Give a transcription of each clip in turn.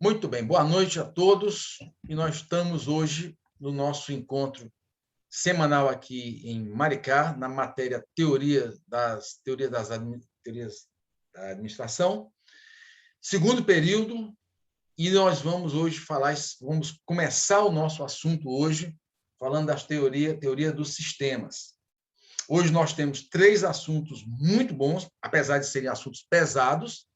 Muito bem, boa noite a todos. E nós estamos hoje no nosso encontro semanal aqui em Maricá, na matéria teorias da administração, segundo período, e nós vamos hoje vamos começar o nosso assunto hoje falando das teoria dos sistemas. Hoje nós temos 3 assuntos muito bons, apesar de serem assuntos pesados,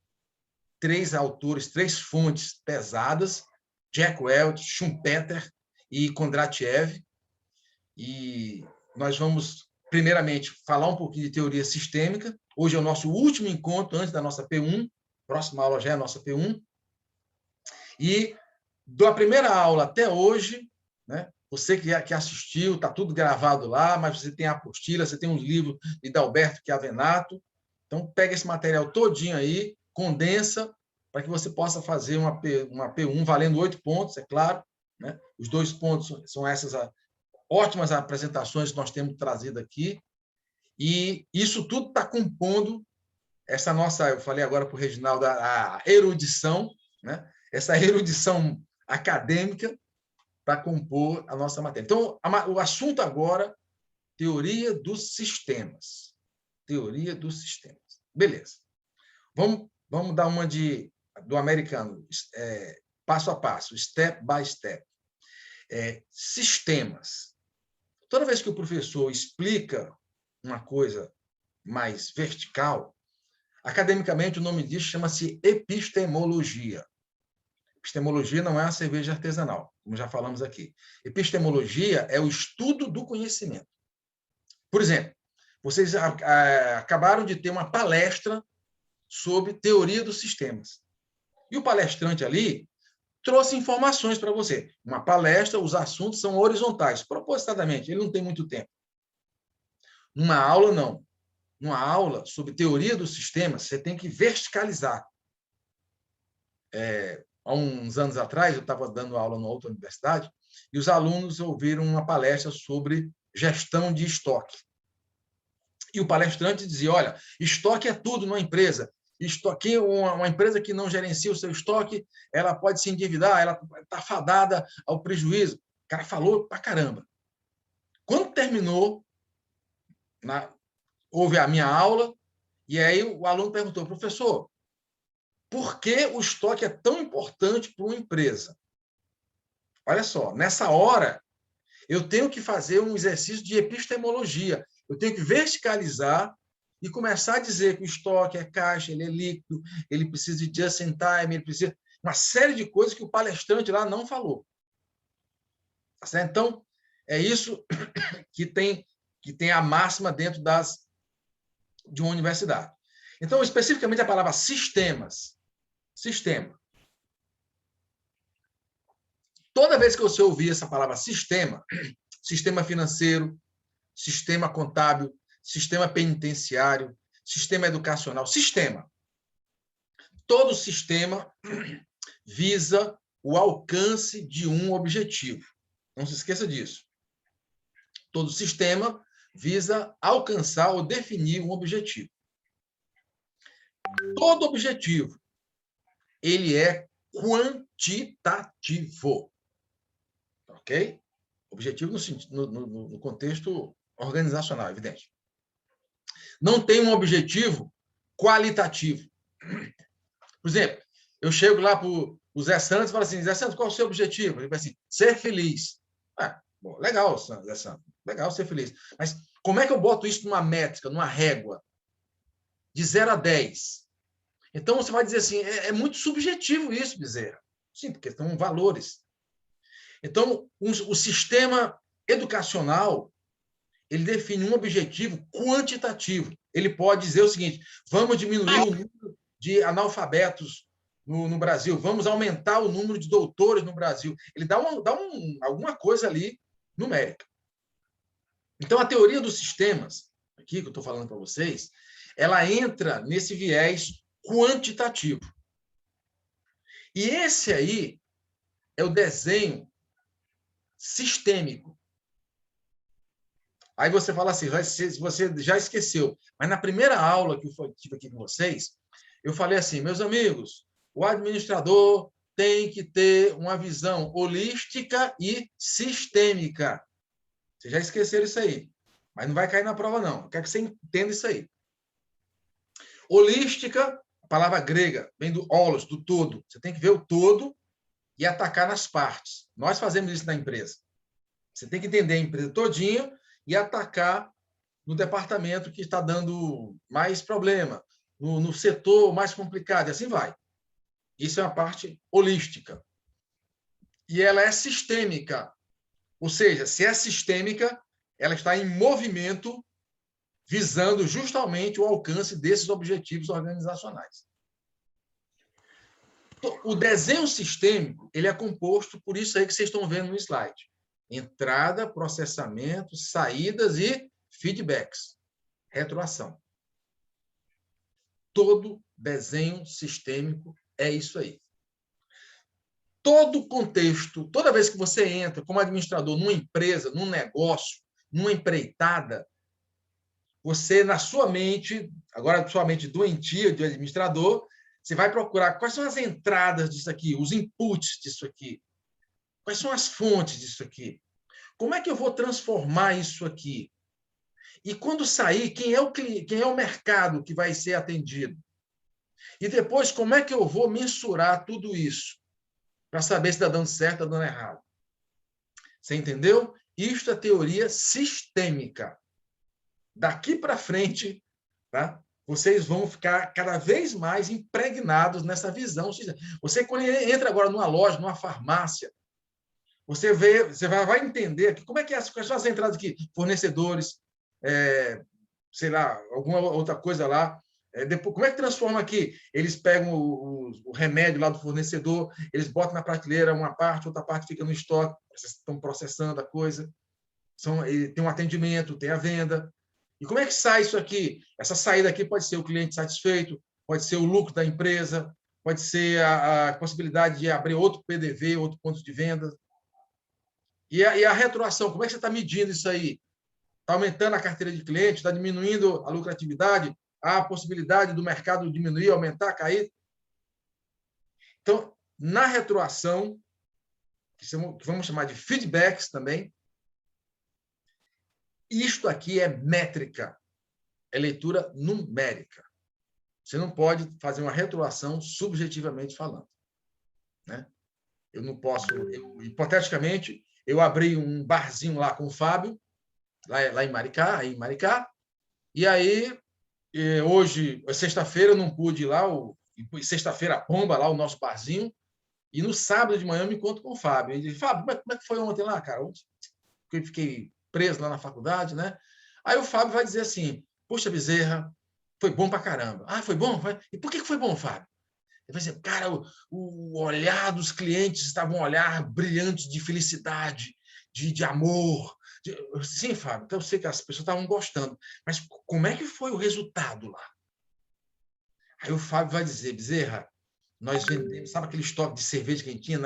3 autores, 3 fontes pesadas, Jack Welch, Schumpeter e Kondratiev. E nós vamos, primeiramente, falar um pouquinho de teoria sistêmica. Hoje é o nosso último encontro antes da nossa P1, próxima aula já é a nossa P1. E da primeira aula até hoje, né, você que assistiu, está tudo gravado lá, mas você tem a apostila, você tem um livro de Dalberto Chiavenato. Então, pega esse material todinho aí, condensa, para que você possa fazer uma P1 valendo 8 pontos, é claro. Né? Os 2 pontos são essas ótimas apresentações que nós temos trazido aqui. E isso tudo está compondo essa nossa, eu falei agora para o Reginaldo, a erudição, né? Essa erudição acadêmica para compor a nossa matéria. Então, o assunto agora, teoria dos sistemas. Teoria dos sistemas. Beleza. Vamos dar uma do americano, passo a passo, step by step. Sistemas. Toda vez que o professor explica uma coisa mais vertical, academicamente o nome disso chama-se epistemologia. Epistemologia não é a cerveja artesanal, como já falamos aqui. Epistemologia é o estudo do conhecimento. Por exemplo, vocês acabaram de ter uma palestra sobre teoria dos sistemas. E o palestrante ali trouxe informações para você. Uma palestra, os assuntos são horizontais, propositadamente, ele não tem muito tempo. Numa aula, não. Numa aula sobre teoria dos sistemas, você tem que verticalizar. Há uns anos atrás, eu estava dando aula numa outra universidade, e os alunos ouviram uma palestra sobre gestão de estoque. E o palestrante dizia, olha, estoque é tudo numa empresa. Estoque, uma empresa que não gerencia o seu estoque, ela pode se endividar, ela está fadada ao prejuízo. O cara falou pra caramba. Quando terminou, houve a minha aula, e aí o aluno perguntou, professor, por que o estoque é tão importante para uma empresa? Olha só, nessa hora, eu tenho que fazer um exercício de epistemologia. Eu tenho que verticalizar e começar a dizer que o estoque é caixa, ele é líquido, ele precisa de just in time, ele precisa... Uma série de coisas que o palestrante lá não falou. Tá certo? Então, é isso que tem a máxima dentro de uma universidade. Então, especificamente a palavra sistemas. Sistema. Toda vez que você ouvir essa palavra sistema, sistema financeiro, sistema contábil, sistema penitenciário, sistema educacional, sistema. Todo sistema visa o alcance de um objetivo. Não se esqueça disso. Todo sistema visa alcançar ou definir um objetivo. Todo objetivo, ele é quantitativo. Ok? Objetivo no contexto organizacional, evidente. Não tem um objetivo qualitativo. Por exemplo, eu chego lá para o Zé Santos e falo assim, Zé Santos, qual é o seu objetivo? Ele vai assim, ser feliz. Bom, legal, Zé Santos, legal ser feliz. Mas como é que eu boto isso numa métrica, numa régua? De 0 a 10. Então, você vai dizer assim, é muito subjetivo isso, Bezerra. Sim, porque são valores. Então, o sistema educacional, ele define um objetivo quantitativo. Ele pode dizer o seguinte, vamos diminuir o número de analfabetos no Brasil, vamos aumentar o número de doutores no Brasil. Ele dá alguma coisa ali numérica. Então, a teoria dos sistemas, aqui que eu estou falando para vocês, ela entra nesse viés quantitativo. E esse aí é o desenho sistêmico. Aí você fala assim, você já esqueceu, mas na primeira aula que eu tive aqui com vocês, eu falei assim, meus amigos, o administrador tem que ter uma visão holística e sistêmica. Vocês já esqueceram isso aí, mas não vai cair na prova, não. Eu quero que você entenda isso aí. Holística, a palavra grega, vem do holos, do todo. Você tem que ver o todo e atacar nas partes. Nós fazemos isso na empresa. Você tem que entender a empresa todinha e atacar no departamento que está dando mais problema, no setor mais complicado, e assim vai. Isso é uma parte holística. E ela é sistêmica. Ou seja, se é sistêmica, ela está em movimento visando justamente o alcance desses objetivos organizacionais. O desenho sistêmico ele é composto por isso aí que vocês estão vendo no slide. Entrada, processamento, saídas e feedbacks. Retroação. Todo desenho sistêmico é isso aí. Todo contexto, toda vez que você entra como administrador numa empresa, num negócio, numa empreitada, você, na sua mente, agora sua mente doentia de administrador, você vai procurar quais são as entradas disso aqui, os inputs disso aqui, quais são as fontes disso aqui, como é que eu vou transformar isso aqui? E quando sair, quem é o mercado que vai ser atendido? E depois, como é que eu vou mensurar tudo isso para saber se está dando certo ou dando errado? Você entendeu? Isto é teoria sistêmica. Daqui para frente, tá? Vocês vão ficar cada vez mais impregnados nessa visão. Você, quando entra agora numa loja, numa farmácia, você vai entender aqui como é que quais são as entradas aqui, fornecedores, sei lá, alguma outra coisa lá. Depois, como é que transforma aqui? Eles pegam o remédio lá do fornecedor, eles botam na prateleira uma parte, outra parte fica no estoque, vocês estão processando a coisa. Tem um atendimento, tem a venda. E como é que sai isso aqui? Essa saída aqui pode ser o cliente satisfeito, pode ser o lucro da empresa, pode ser a possibilidade de abrir outro PDV, outro ponto de venda. E a retroação, como é que você está medindo isso aí? Está aumentando a carteira de clientes, está diminuindo a lucratividade, há a possibilidade do mercado diminuir, aumentar, cair. Então, na retroação, que vamos chamar de feedbacks também, isto aqui é métrica, é leitura numérica. Você não pode fazer uma retroação subjetivamente falando, né? Eu não posso... hipoteticamente, eu abri um barzinho lá com o Fábio, lá em Maricá, e aí, hoje, sexta-feira, eu não pude ir lá, sexta-feira bomba lá o nosso barzinho, e no sábado de manhã eu me encontro com o Fábio. Ele diz, Fábio, como é que foi ontem lá, cara? Ontem eu fiquei preso lá na faculdade, né? Aí o Fábio vai dizer assim, poxa, Bezerra, foi bom pra caramba. Ah, foi bom? E por que foi bom, Fábio? Ele vai dizer, cara, o olhar dos clientes estava um olhar brilhante de felicidade, de amor. Sim, Fábio, então eu sei que as pessoas estavam gostando, mas como é que foi o resultado lá? Aí o Fábio vai dizer, Bezerra, nós vendemos, sabe aquele estoque de cerveja que a gente tinha?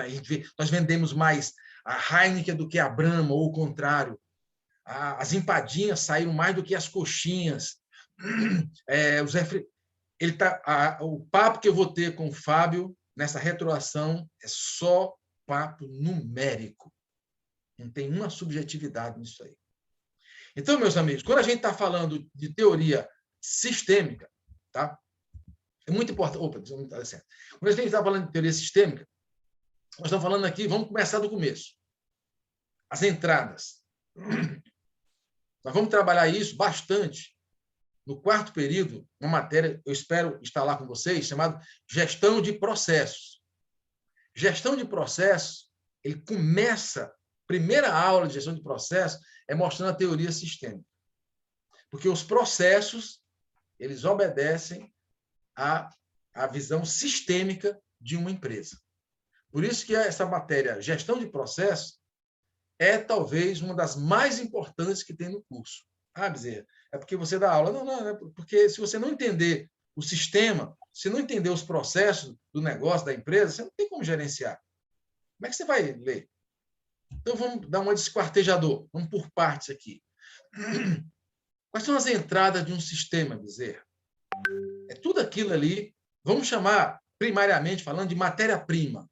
Nós vendemos mais a Heineken do que a Brahma, ou o contrário. As empadinhas saíram mais do que as coxinhas. O papo que eu vou ter com o Fábio nessa retroação é só papo numérico. Não tem uma subjetividade nisso aí. Então, meus amigos, quando a gente está falando de teoria sistêmica, tá? É muito importante. Opa, não está certo. Quando a gente está falando de teoria sistêmica, nós estamos falando aqui, vamos começar do começo. As entradas. Nós vamos trabalhar isso bastante no quarto período, uma matéria, eu espero estar lá com vocês, chamada Gestão de Processos. Gestão de processos, ele começa, primeira aula de gestão de processos é mostrando a teoria sistêmica. Porque os processos, eles obedecem à visão sistêmica de uma empresa. Por isso que essa matéria, Gestão de Processos, é talvez uma das mais importantes que tem no curso. Ah, Bezerra, é porque você dá aula. Não, é porque se você não entender o sistema, se não entender os processos do negócio, da empresa, você não tem como gerenciar. Como é que você vai ler? Então, vamos dar uma desquartejador. Vamos por partes aqui. Quais são as entradas de um sistema, Bezerra? É tudo aquilo ali, vamos chamar, primariamente falando, de matéria-prima.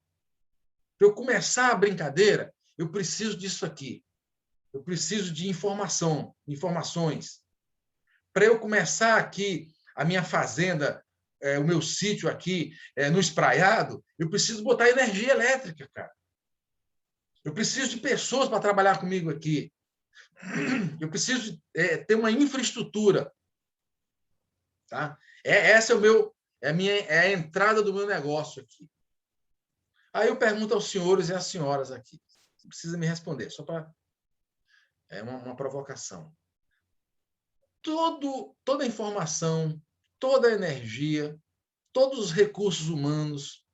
Para eu começar a brincadeira, eu preciso disso aqui. Eu preciso de informações. Para eu começar aqui a minha fazenda, o meu sítio aqui no espraiado, eu preciso botar energia elétrica, cara. Eu preciso de pessoas para trabalhar comigo aqui. Eu preciso ter uma infraestrutura. Tá? Essa é a entrada do meu negócio aqui. Aí eu pergunto aos senhores e às senhoras aqui. Você precisa me responder, só para... É uma provocação. Toda a informação, toda a energia, todos os recursos humanos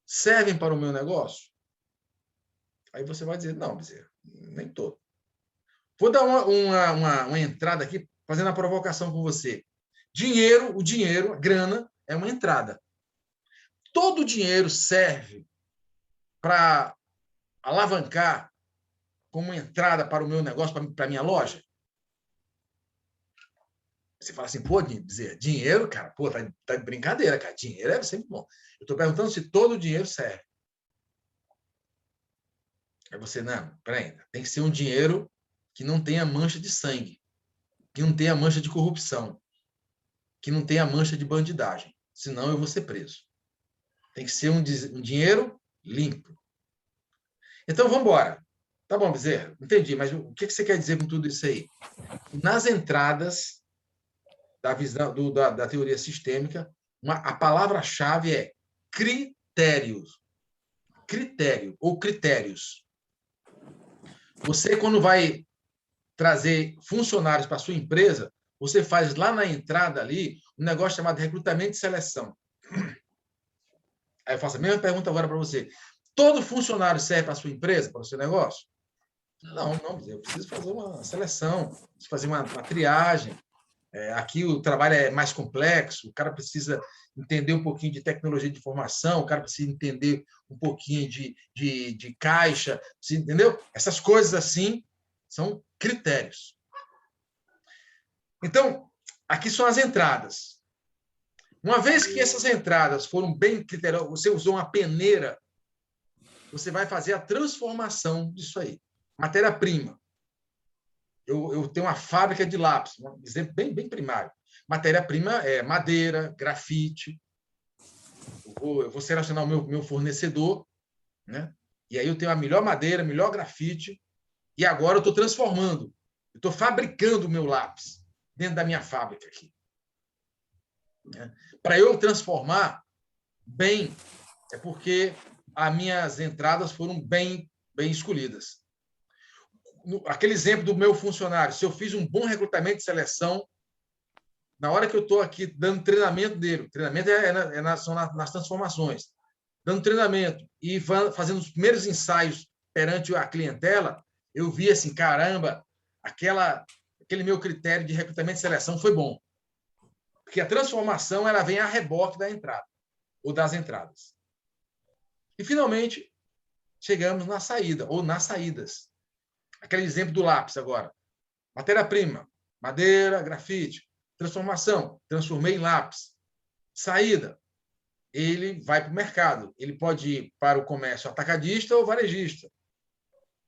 servem para o meu negócio? Aí você vai dizer, não, Bezerra, nem todo. Vou dar uma entrada aqui, fazendo a provocação com você. O dinheiro, a grana, é uma entrada. Todo o dinheiro serve para alavancar como entrada para o meu negócio, para a minha loja? Você fala assim, pô, Bezerra, dinheiro, cara, pô, tá de brincadeira, cara. Dinheiro é sempre bom. Eu estou perguntando se todo o dinheiro serve. Aí você, não, peraí, tem que ser um dinheiro que não tenha mancha de sangue, que não tenha mancha de corrupção, que não tenha mancha de bandidagem, senão eu vou ser preso. Tem que ser um dinheiro limpo. Então, vamos embora. Tá bom, Bezerra, entendi, mas o que você quer dizer com tudo isso aí? Nas entradas da visão da teoria sistêmica, a palavra-chave é critérios. Critério ou critérios. Você, quando vai trazer funcionários para a sua empresa, você faz lá na entrada ali um negócio chamado recrutamento e seleção. Aí eu faço a mesma pergunta agora para você. Todo funcionário serve para a sua empresa, para o seu negócio? Não, eu preciso fazer uma seleção, preciso fazer uma triagem. Aqui o trabalho é mais complexo, o cara precisa entender um pouquinho de tecnologia de informação, o cara precisa entender um pouquinho de caixa, entendeu? Essas coisas assim são critérios. Então, aqui são as entradas. Uma vez que essas entradas foram bem criteriosas, você usou uma peneira, você vai fazer a transformação disso aí. Matéria-prima. Eu tenho uma fábrica de lápis, um exemplo bem primário. Matéria-prima é madeira, grafite. Eu vou selecionar o meu fornecedor, né? E aí eu tenho a melhor madeira, melhor grafite, e agora eu estou transformando. Eu estou fabricando o meu lápis dentro da minha fábrica aqui. Né? Para eu transformar bem, é porque as minhas entradas foram bem escolhidas. Aquele exemplo do meu funcionário, se eu fiz um bom recrutamento de seleção, na hora que eu estou aqui dando treinamento dele, treinamento são nas transformações, dando treinamento e fazendo os primeiros ensaios perante a clientela, eu vi assim, caramba, aquele meu critério de recrutamento e seleção foi bom. Porque a transformação ela vem a reboque da entrada, ou das entradas. E, finalmente, chegamos na saída, ou nas saídas. Aquele exemplo do lápis agora. Matéria-prima, madeira, grafite. Transformação, transformei em lápis. Saída, ele vai para o mercado. Ele pode ir para o comércio atacadista ou varejista.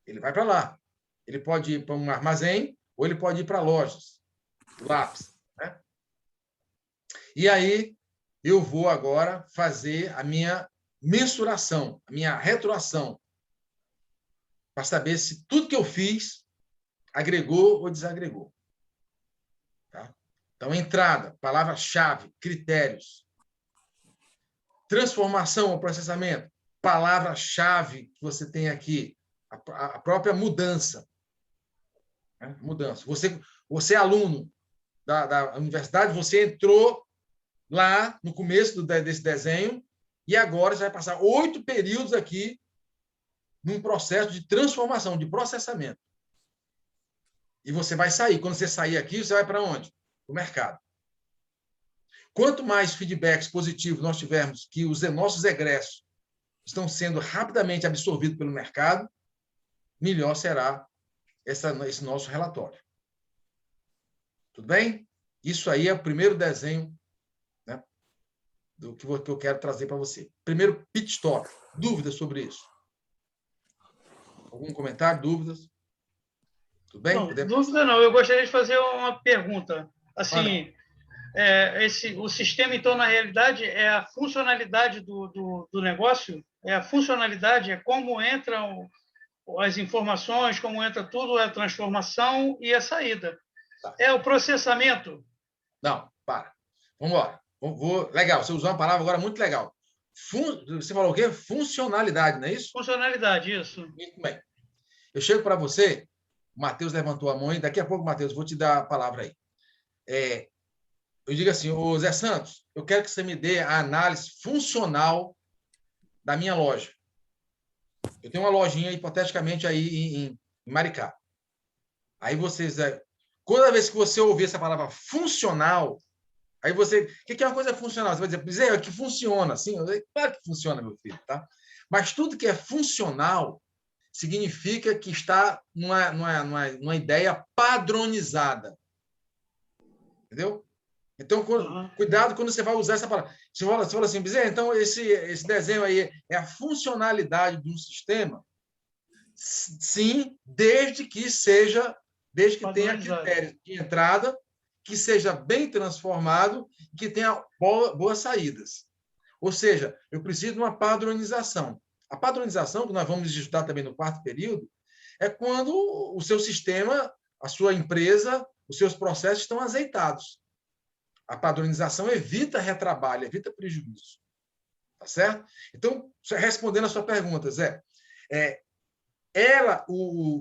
Ele vai para lá. Ele pode ir para um armazém ou ele pode ir para lojas. Lápis. Né? E aí, eu vou agora fazer a minha mensuração, a minha retroação, para saber se tudo que eu fiz agregou ou desagregou. Tá? Então, entrada, palavra-chave, critérios. Transformação ou processamento, palavra-chave que você tem aqui, a própria mudança. Né? Mudança. Você é aluno da universidade, você entrou lá no começo desse desenho e agora você vai passar 8 períodos aqui num processo de transformação, de processamento. E você vai sair. Quando você sair aqui, você vai para onde? Para o mercado. Quanto mais feedbacks positivos nós tivermos que os nossos egressos estão sendo rapidamente absorvidos pelo mercado, melhor será esse nosso relatório. Tudo bem? Isso aí é o primeiro desenho, né, do que eu quero trazer para você. Primeiro, pit stop. Dúvidas sobre isso? Algum comentário, dúvidas? Tudo bem? Não, dúvida não. Eu gostaria de fazer uma pergunta. Assim, o sistema, então, na realidade, é a funcionalidade do negócio? É a funcionalidade, é como entram as informações, como entra tudo, a transformação e a saída. Tá. É o processamento? Não, para. Vamos embora. Legal, você usou uma palavra agora muito legal. Você falou o quê? Funcionalidade, não é isso? Funcionalidade, isso. Muito bem. Eu chego para você, o Matheus levantou a mão, e daqui a pouco, Matheus, vou te dar a palavra aí. Eu digo assim, ô Zé Santos, eu quero que você me dê a análise funcional da minha loja. Eu tenho uma lojinha, hipoteticamente, aí em Maricá. Aí vocês... Toda vez que você ouvir essa palavra funcional, aí você... O que é uma coisa funcional? Você vai dizer, é que funciona. Sim, claro que funciona, meu filho. Tá? Mas tudo que é funcional significa que está numa ideia padronizada. Entendeu? Então, cuidado quando você vai usar essa palavra. Você fala assim, Bezerra, então esse desenho aí é a funcionalidade de um sistema? Sim, desde que tenha critérios de entrada, que seja bem transformado, que tenha boas saídas. Ou seja, eu preciso de uma padronização. A padronização, que nós vamos estudar também no quarto período, é quando o seu sistema, a sua empresa, os seus processos estão azeitados. A padronização evita retrabalho, evita prejuízo. Tá certo? Então, respondendo a sua pergunta, Zé,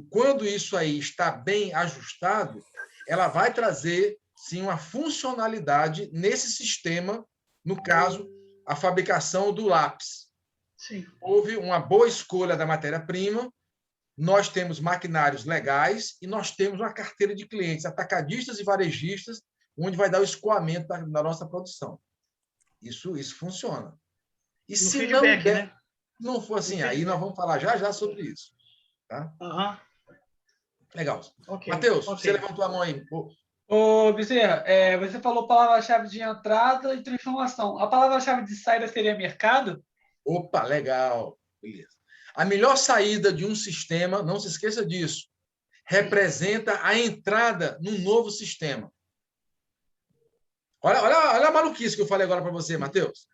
quando isso aí está bem ajustado, ela vai trazer, sim, uma funcionalidade nesse sistema, no caso, a fabricação do lápis. Sim. Houve uma boa escolha da matéria-prima, nós temos maquinários legais e nós temos uma carteira de clientes, atacadistas e varejistas, onde vai dar o escoamento da nossa produção. Isso funciona. E no se feedback, né? não for assim, aí nós vamos falar já sobre isso. Tá? Legal. Okay. Matheus, você levantou a mão aí. Ô, Bezerra, você falou palavra-chave de entrada e transformação. A palavra-chave de saída seria mercado? Opa, legal. Beleza. A melhor saída de um sistema, não se esqueça disso, representa a entrada num novo sistema. Olha a maluquice que eu falei agora para você, Matheus.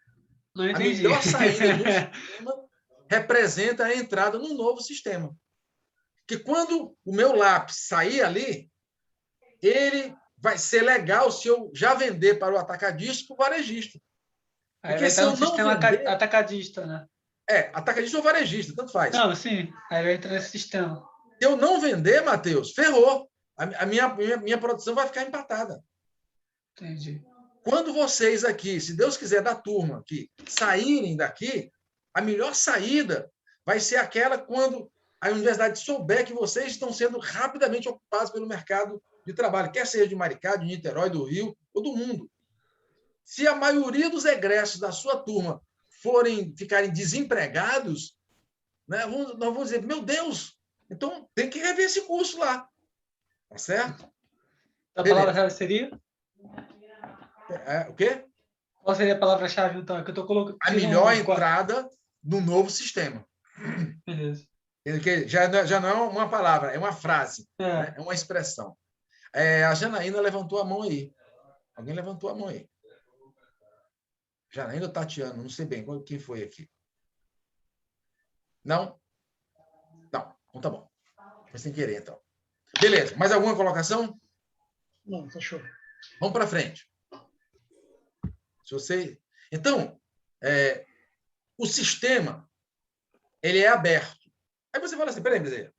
Não entendi. A melhor saída de um sistema representa a entrada num novo sistema. Porque quando o meu lápis sair ali, ele vai ser legal se eu já vender para o atacadista e para o varejista. Porque se eu não sistema vender... atacadista, né? Atacadista ou varejista, tanto faz. Não, sim. Aí vai entrar nesse sistema. Se eu não vender, Matheus, ferrou. A minha produção vai ficar empatada. Entendi. Quando vocês aqui, se Deus quiser, da turma aqui, saírem daqui, a melhor saída vai ser aquela quando a universidade souber que vocês estão sendo rapidamente ocupados pelo mercado de trabalho, quer seja de Maricá, de Niterói, do Rio ou do mundo. Se a maioria dos egressos da sua turma ficarem desempregados, né, nós vamos dizer, meu Deus, então tem que rever esse curso lá. Tá certo? A palavra-chave seria? O quê? Qual seria a palavra-chave, então? É que eu tô colocando... A melhor entrada no novo sistema. Beleza. Já não é uma palavra, é uma frase, né? É uma expressão. A Janaína levantou a mão aí. Alguém levantou a mão aí. Janaína ou Tatiana? Não sei bem quem foi aqui. Não? Não. Então tá bom. Foi sem querer, então. Beleza. Mais alguma colocação? Não, tá show. Vamos para frente. Então, o sistema ele é aberto. Aí você fala assim, peraí, Bezerra,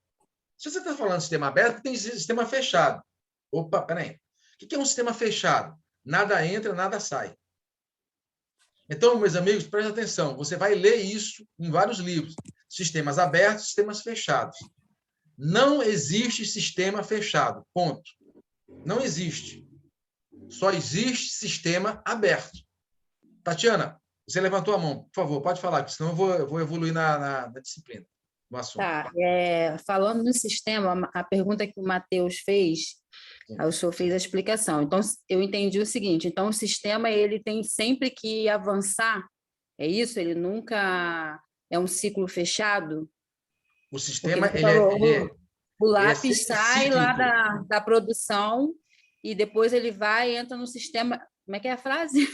se você está falando de sistema aberto, tem sistema fechado. Opa, peraí. O que é um sistema fechado? Nada entra, nada sai. Então, meus amigos, prestem atenção. Você vai ler isso em vários livros. Sistemas abertos, sistemas fechados. Não existe sistema fechado. Ponto. Não existe. Só existe sistema aberto. Tatiana, você levantou a mão. Por favor, pode falar, senão eu vou evoluir na disciplina, no assunto. Tá. Falando no sistema, a pergunta que o Matheus fez Aí o senhor fez a explicação. Então, eu entendi o seguinte, então o sistema ele tem sempre que avançar, é isso? Ele nunca é um ciclo fechado? O Porque sistema você ele é, falou, ele é, o ele é lápis sempre sai lá cíclico. da produção e depois ele vai e entra no sistema. Como é que é a frase?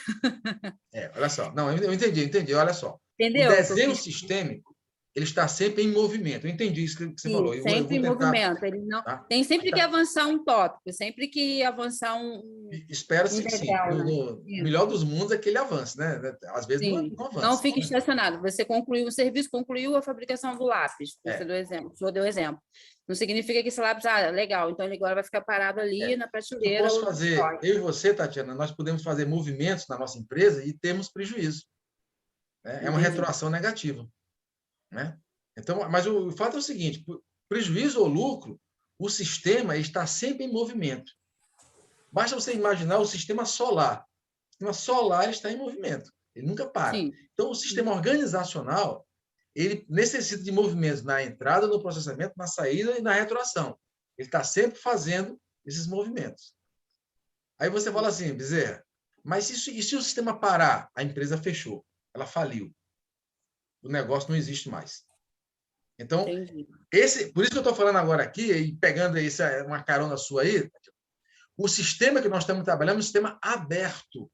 Olha só. Não, eu entendi. Olha só. O Entendeu? desenho sistêmico ele está sempre em movimento. Eu entendi isso que você falou. Eu Sempre vou em tentar. movimento. Ele não Tá? tem sempre que Tá. avançar um tópico, sempre que avançar Espera-se um que sim. degrau, né? No Isso. melhor dos mundos é que ele avance, né? Às vezes Sim. não Não avança. fique estacionado. Você concluiu o serviço, concluiu a fabricação do lápis. Você deu exemplo, o senhor deu exemplo. Não significa que esse lápis, legal, então ele agora vai ficar parado ali na Eu prateleira posso ou no fazer, estoque. eu e você, Tatiana, nós podemos fazer movimentos na nossa empresa e termos prejuízo. Né? É uma Entendi. retroação negativa. Né? Então, mas o fato é o seguinte: prejuízo ou lucro, o sistema está sempre em movimento. Basta você imaginar o sistema solar. O sistema solar está em movimento, ele nunca para. Sim. Então, o sistema organizacional ele necessita de movimentos na entrada, no processamento, na saída e na retroação. Ele está sempre fazendo esses movimentos. Aí você fala assim, Bezerra, mas e se o sistema parar? A empresa fechou, ela faliu. O negócio não existe mais. Então, Entendi. por isso que eu estou falando agora aqui, e pegando uma carona sua aí, o sistema que nós estamos trabalhando é um sistema aberto.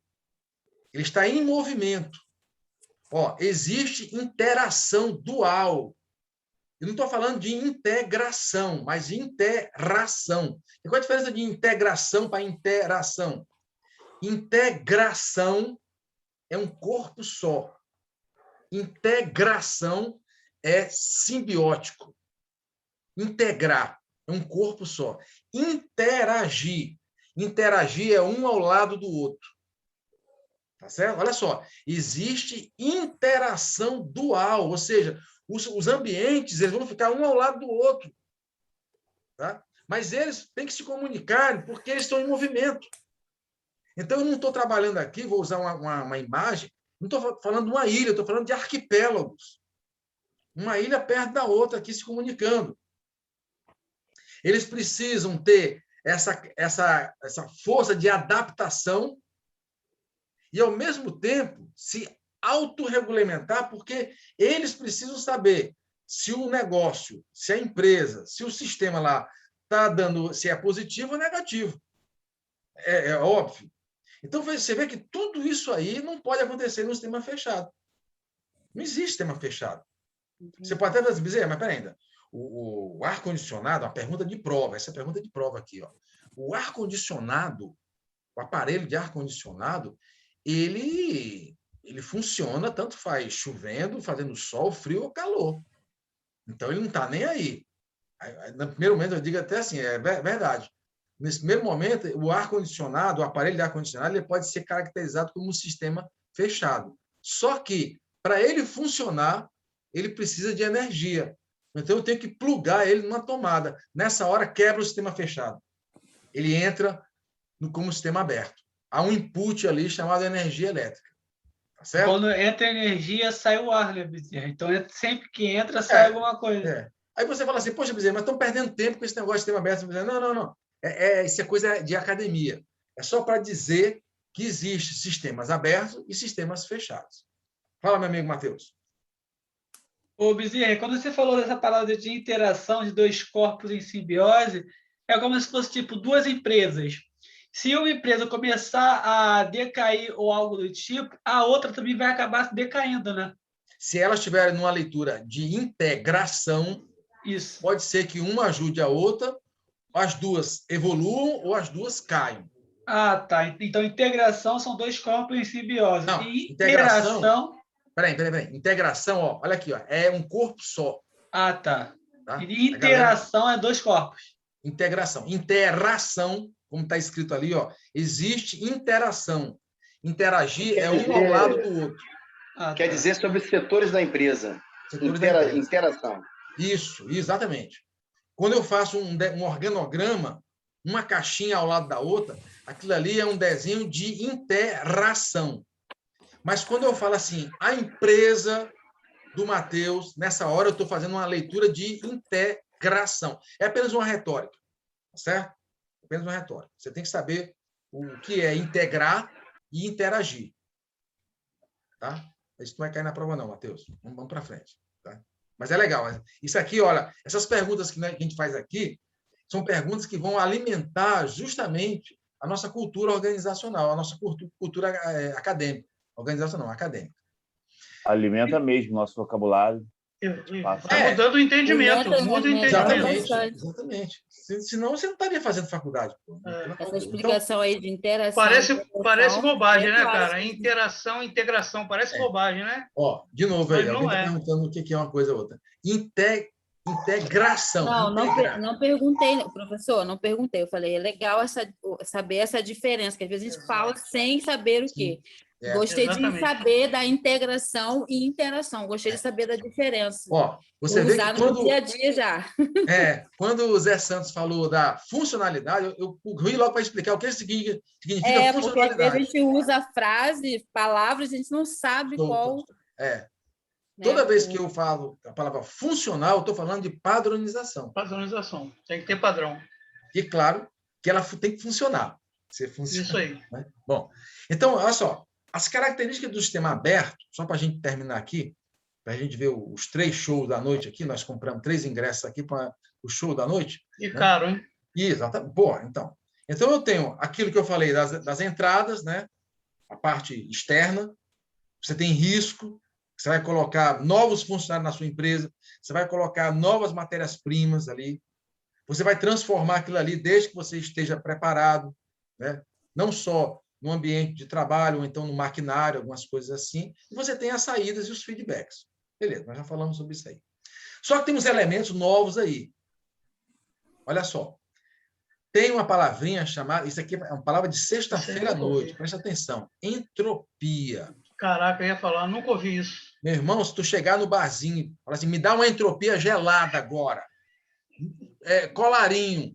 Ele está em movimento. Existe interação dual. Eu não estou falando de integração, mas de interação. E qual a diferença de integração para interação? Integração é um corpo só. Integração é simbiótico. Integrar é um corpo só. Interagir é um ao lado do outro. Tá certo? Olha só, existe interação dual, ou seja, os ambientes eles vão ficar um ao lado do outro. Tá? Mas eles têm que se comunicar porque eles estão em movimento. Então, eu não estou trabalhando aqui, vou usar uma imagem, não estou falando de uma ilha, estou falando de arquipélagos. Uma ilha perto da outra aqui se comunicando. Eles precisam ter essa força de adaptação e, ao mesmo tempo, se autorregulamentar, porque eles precisam saber se o negócio, se a empresa, se o sistema lá está dando, se é positivo ou negativo. É óbvio. Então, você vê que tudo isso aí não pode acontecer no sistema fechado. Não existe sistema fechado. Você pode até dizer, mas peraí ainda. O ar-condicionado, uma pergunta de prova, essa é a pergunta de prova aqui. O ar-condicionado, o aparelho de ar-condicionado, ele funciona, tanto faz chovendo, fazendo sol, frio ou calor. Então, ele não está nem aí. No primeiro momento, eu digo até assim, é verdade. Nesse primeiro momento, o ar-condicionado, o aparelho de ar-condicionado, ele pode ser caracterizado como um sistema fechado. Só que, para ele funcionar, ele precisa de energia. Então, eu tenho que plugar ele numa tomada. Nessa hora, quebra o sistema fechado. Ele entra como sistema aberto. Há um input ali chamado energia elétrica. Tá certo? Quando entra energia, sai o ar, né, Bezerra? Então, sempre que entra, sai alguma coisa. Aí você fala assim, poxa, Bezerra, mas estão perdendo tempo com esse negócio de sistema aberto. Não. Isso é coisa de academia. É só para dizer que existem sistemas abertos e sistemas fechados. Fala, meu amigo Matheus. Ô, Bezerra, quando você falou dessa palavra de interação de dois corpos em simbiose, é como se fosse tipo duas empresas. Se uma empresa começar a decair ou algo do tipo, a outra também vai acabar decaindo, né? Se elas estiverem numa leitura de integração, isso. Pode ser que uma ajude a outra, as duas evoluam ou as duas caiam. Ah, tá. Então, integração são dois corpos em simbiose. Não, e integração... Peraí. Integração, olha aqui, é um corpo só. Ah, tá. Tá? E interação é dois corpos. Integração. Interação, como está escrito ali, existe interação. Interagir é um ao lado do outro. Quer dizer sobre setores da empresa. Interação. Isso, exatamente. Quando eu faço um organograma, uma caixinha ao lado da outra, aquilo ali é um desenho de interação. Mas quando eu falo assim, a empresa do Matheus, nessa hora eu estou fazendo uma leitura de integração. É apenas uma retórica, certo? apenas uma retórica. Você tem que saber o que é integrar e interagir. Tá? Isso não vai cair na prova, não, Matheus. Vamos para frente. Tá? Mas é legal. Isso aqui, olha, essas perguntas que a gente faz aqui são perguntas que vão alimentar justamente a nossa cultura organizacional, a nossa cultura acadêmica. Organizacional, acadêmica. Alimenta mesmo o nosso vocabulário. Vai mudando o entendimento. Muda o entendimento. Exatamente. Senão você não estaria fazendo faculdade. Pô. Essa explicação aí de interação. Parece bobagem, né, cara? Interação, integração, parece bobagem, né? Ó, de novo aí, alguém está é. perguntando o que é uma coisa ou outra. Integração. Não perguntei, professor, não perguntei. Eu falei, é legal saber essa diferença, que às vezes a gente fala sem saber o quê. Gostei de saber da integração e interação. Gostei de saber da diferença. Ó, você vê que no dia a dia já. Quando o Zé Santos falou da funcionalidade, eu corri logo para explicar o que significa funcionalidade. Porque às vezes a gente usa frase, palavras, a gente não sabe qual... Toda vez que eu falo a palavra funcional, eu estou falando de padronização. Padronização. Tem que ter padrão. E, claro, que ela tem que funcionar. Isso aí. Né? Bom, então, olha só. As características do sistema aberto, só para a gente terminar aqui, para a gente ver os 3 shows da noite aqui, nós compramos 3 ingressos aqui para o show da noite. E caro, hein? Exatamente. Boa, então. Então, eu tenho aquilo que eu falei das entradas, né? A parte externa. Você tem risco, você vai colocar novos funcionários na sua empresa, você vai colocar novas matérias-primas ali, você vai transformar aquilo ali desde que você esteja preparado, né? Não só no ambiente de trabalho, ou então no maquinário, algumas coisas assim, e você tem as saídas e os feedbacks. Beleza, nós já falamos sobre isso aí. Só que tem uns elementos novos aí. Olha só. Tem uma palavrinha chamada... Isso aqui é uma palavra de sexta-feira à noite. Presta atenção. Entropia. Caraca, eu ia falar, nunca ouvi isso. Meu irmão, se tu chegar no barzinho e falar assim, me dá uma entropia gelada agora. Colarinho.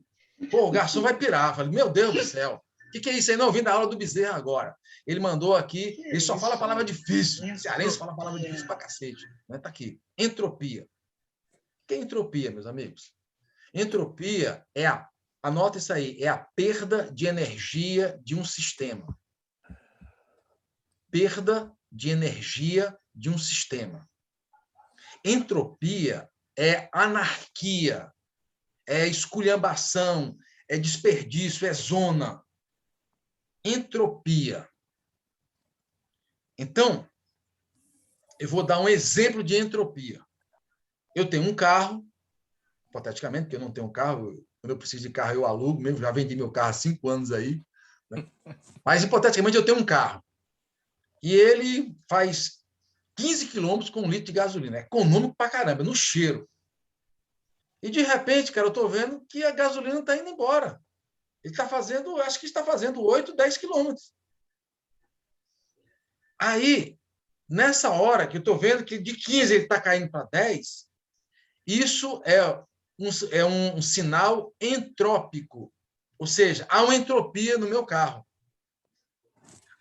Pô, o garçom vai pirar. Eu falei, meu Deus do céu. O que é isso aí? Não, eu vim da aula do Bezerra agora. Ele mandou aqui, ele só fala a palavra difícil. Cearense fala a palavra difícil pra cacete. Está aqui. Entropia. O que é entropia, meus amigos? Entropia anota isso aí, é a perda de energia de um sistema. Perda de energia de um sistema. Entropia é anarquia, é esculhambação, é desperdício, é zona. Entropia. Então, eu vou dar um exemplo de entropia. Eu tenho um carro, hipoteticamente, porque eu não tenho um carro, quando eu preciso de carro eu alugo mesmo, já vendi meu carro há 5 anos aí, né? Mas, hipoteticamente, eu tenho um carro e ele faz 15 quilômetros com 1 litro de gasolina. É econômico pra caramba, no cheiro. E, de repente, cara, eu estou vendo que a gasolina está indo embora. Ele está fazendo, acho que está fazendo 8, 10 quilômetros. Aí, nessa hora que eu estou vendo que de 15 ele está caindo para 10, isso é um sinal entrópico. Ou seja, há uma entropia no meu carro.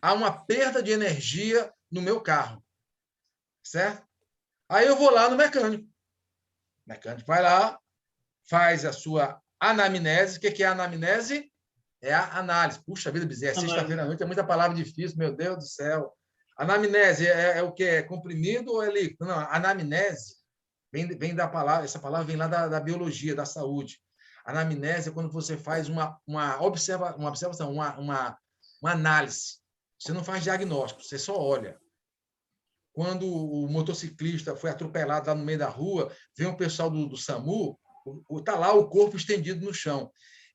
Há uma perda de energia no meu carro. Certo? Aí eu vou lá no mecânico. O mecânico vai lá, faz a sua anamnese. O que é a anamnese? É a análise. Puxa vida, Bezerra, sexta-feira à noite é muita palavra difícil, meu Deus do céu. Anamnese é o que? É comprimido ou é líquido? Não, anamnese vem da palavra, essa palavra vem lá da biologia, da saúde. Anamnese é quando você faz uma observação, uma análise. Você não faz diagnóstico, você só olha. Quando o motociclista foi atropelado lá no meio da rua, vem o pessoal do SAMU, está lá o corpo estendido no chão.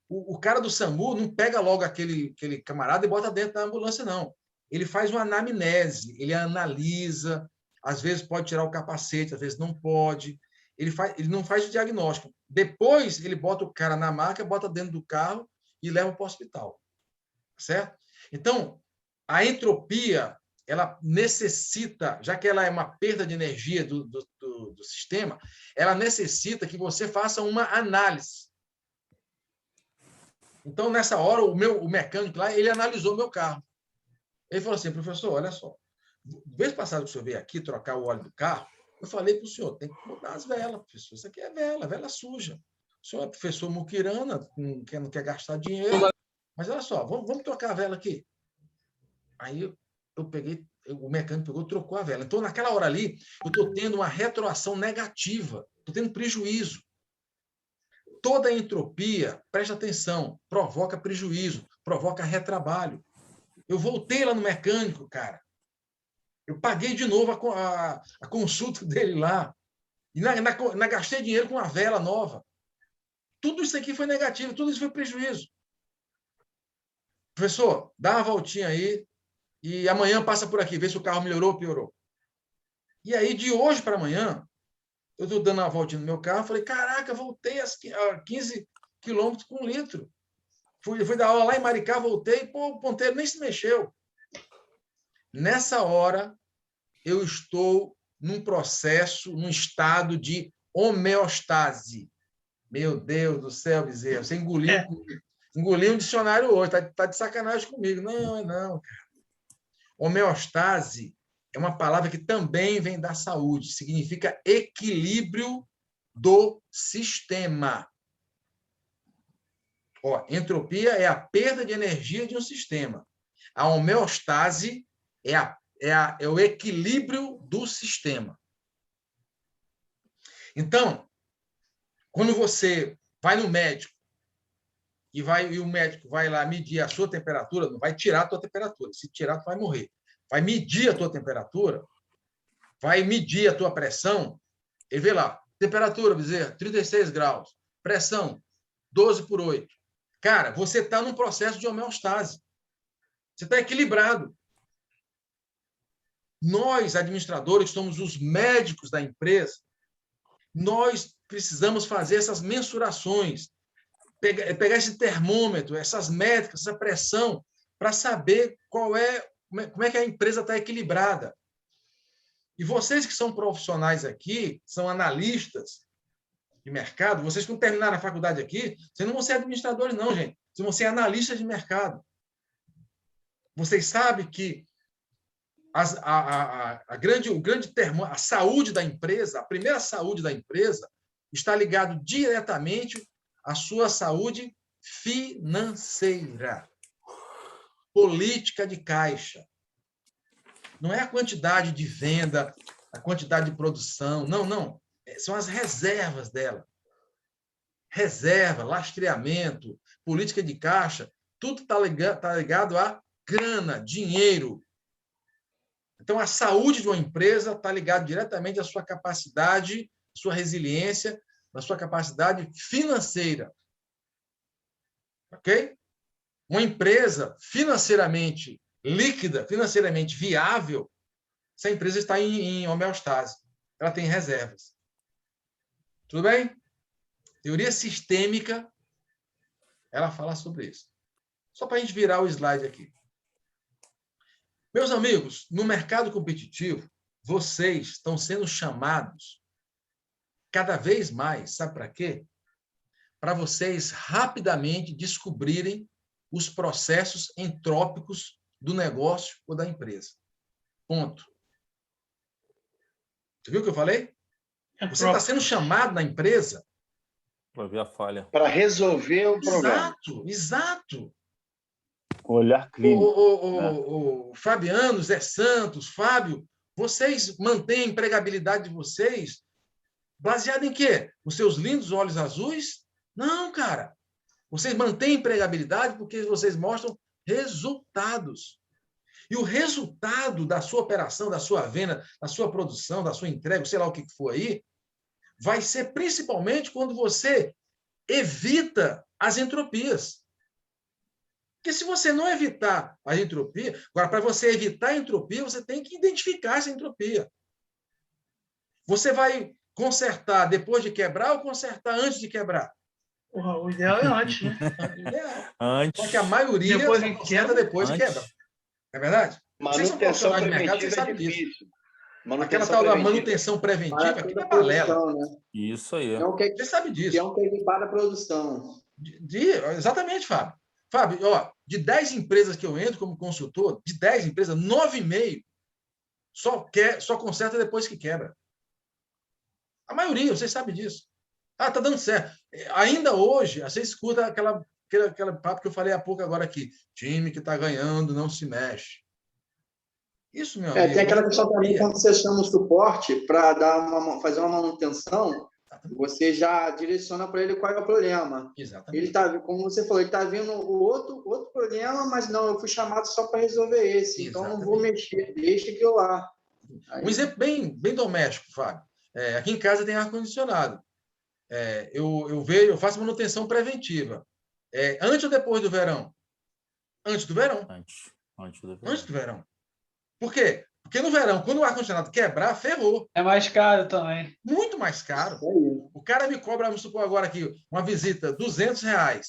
O cara do SAMU não pega logo aquele camarada e bota dentro da ambulância, não. Ele faz uma anamnese, ele analisa, às vezes pode tirar o capacete, às vezes não pode. Ele não faz o diagnóstico. Depois, ele bota o cara na maca, bota dentro do carro e leva para o hospital. Certo? Então, a entropia, ela necessita, já que ela é uma perda de energia do sistema, ela necessita que você faça uma análise. Então, nessa hora, o mecânico lá, ele analisou o meu carro. Ele falou assim, professor, olha só, vez passada que o senhor veio aqui trocar o óleo do carro, eu falei para o senhor, tem que mudar as velas, professor, isso aqui é vela suja. senhor é professor muquirana, não quer gastar dinheiro, mas olha só, vamos trocar a vela aqui. Aí eu peguei, o mecânico pegou, trocou a vela. Então, naquela hora ali, eu estou tendo uma retroação negativa, estou tendo prejuízo. Toda entropia, preste atenção, provoca prejuízo, provoca retrabalho. Eu voltei lá no mecânico, cara. Eu paguei de novo a consulta dele lá. E gastei dinheiro com uma vela nova. Tudo isso aqui foi negativo, tudo isso foi prejuízo. Professor, dá uma voltinha aí e amanhã passa por aqui, vê se o carro melhorou ou piorou. E aí, de hoje para amanhã, eu estou dando uma voltinha no meu carro, falei, caraca, voltei a 15 quilômetros por litro. Fui dar aula lá em Maricá, voltei, pô, o ponteiro nem se mexeu. Nessa hora, eu estou num processo, num estado de homeostase. Meu Deus do céu, Bezerra, você engoliu um dicionário hoje, tá de sacanagem comigo. Não, cara. Homeostase é uma palavra que também vem da saúde, significa equilíbrio do sistema. Ó, entropia é a perda de energia de um sistema. A homeostase é o equilíbrio do sistema. Então, quando você vai no médico e o médico vai lá medir a sua temperatura, não vai tirar a tua temperatura. Se tirar, tu vai morrer. Vai medir a tua temperatura, vai medir a tua pressão, ele vê lá, temperatura, Bezerra, 36 graus, pressão, 12/8. Cara, você está num processo de homeostase. Você está equilibrado. Nós, administradores, somos os médicos da empresa, nós precisamos fazer essas mensurações, pegar esse termômetro, essas métricas, essa pressão, para saber como é que a empresa está equilibrada. E vocês que são profissionais aqui, são analistas de mercado, vocês que não terminaram a faculdade aqui, vocês não vão ser administradores, não, gente. Vocês vão ser analistas de mercado. Vocês sabem que a saúde da empresa, a primeira saúde da empresa, está ligado diretamente à sua saúde financeira. Política de caixa. Não é a quantidade de venda, a quantidade de produção. Não. São as reservas dela. Reserva, lastreamento, política de caixa, tudo está ligado a grana, dinheiro. Então, a saúde de uma empresa está ligada diretamente à sua capacidade, à sua resiliência, à sua capacidade financeira. Ok? Uma empresa financeiramente líquida, financeiramente viável, essa empresa está em homeostase. Ela tem reservas. Tudo bem? Teoria sistêmica, ela fala sobre isso. Só para a gente virar o slide aqui. Meus amigos, no mercado competitivo, vocês estão sendo chamados cada vez mais, sabe para quê? Para vocês rapidamente descobrirem os processos entrópicos do negócio ou da empresa. Ponto. Você viu o que eu falei? Você está sendo chamado na empresa para ver a falha. Para resolver o problema. Exato. Olhar clínico. O Fabiano, Zé Santos, Fábio, vocês mantêm a empregabilidade de vocês baseada em quê? Os seus lindos olhos azuis? Não, cara. Vocês mantêm a empregabilidade porque vocês mostram resultados. E o resultado da sua operação, da sua venda, da sua produção, da sua entrega, sei lá o que for aí, vai ser principalmente quando você evita as entropias. Porque se você não evitar a entropia, agora, para você evitar a entropia, você tem que identificar essa entropia. Você vai consertar depois de quebrar ou consertar antes de quebrar? O ideal é antes, né? Antes. Só que a maioria depois só conserta depois de quebrar. Não é verdade? Manutenção de mercado, vocês preventiva é sabem disso. difícil. Aquela tal da manutenção preventiva, aquilo é balela. Né? Isso aí. Você sabe disso. Que é um que equipara a produção. Exatamente, Fábio. Fábio, ó, de 10 empresas que eu entro como consultor, de 10 empresas, 9,5 só conserta depois que quebra. A maioria, vocês sabem disso. Ah, tá dando certo. Ainda hoje, você escuta aquele papo que eu falei há pouco agora aqui. Time que está ganhando não se mexe. Isso, meu amigo. Tem aquela questão também, quando você chama o suporte para fazer uma manutenção, você já direciona para ele qual é o problema. Exatamente. Ele tá, como você falou, ele está vendo o outro problema, mas não, eu fui chamado só para resolver esse, então não vou mexer, deixa que eu lá. Um exemplo bem doméstico, Fábio. Aqui em casa tem ar-condicionado. Eu faço manutenção preventiva. Antes ou depois do verão? Antes do verão. Antes do verão. Por quê? Porque no verão, quando o ar-condicionado quebrar, ferrou. É mais caro também. Muito mais caro. O cara me cobra, vamos supor agora aqui, uma visita, R$200.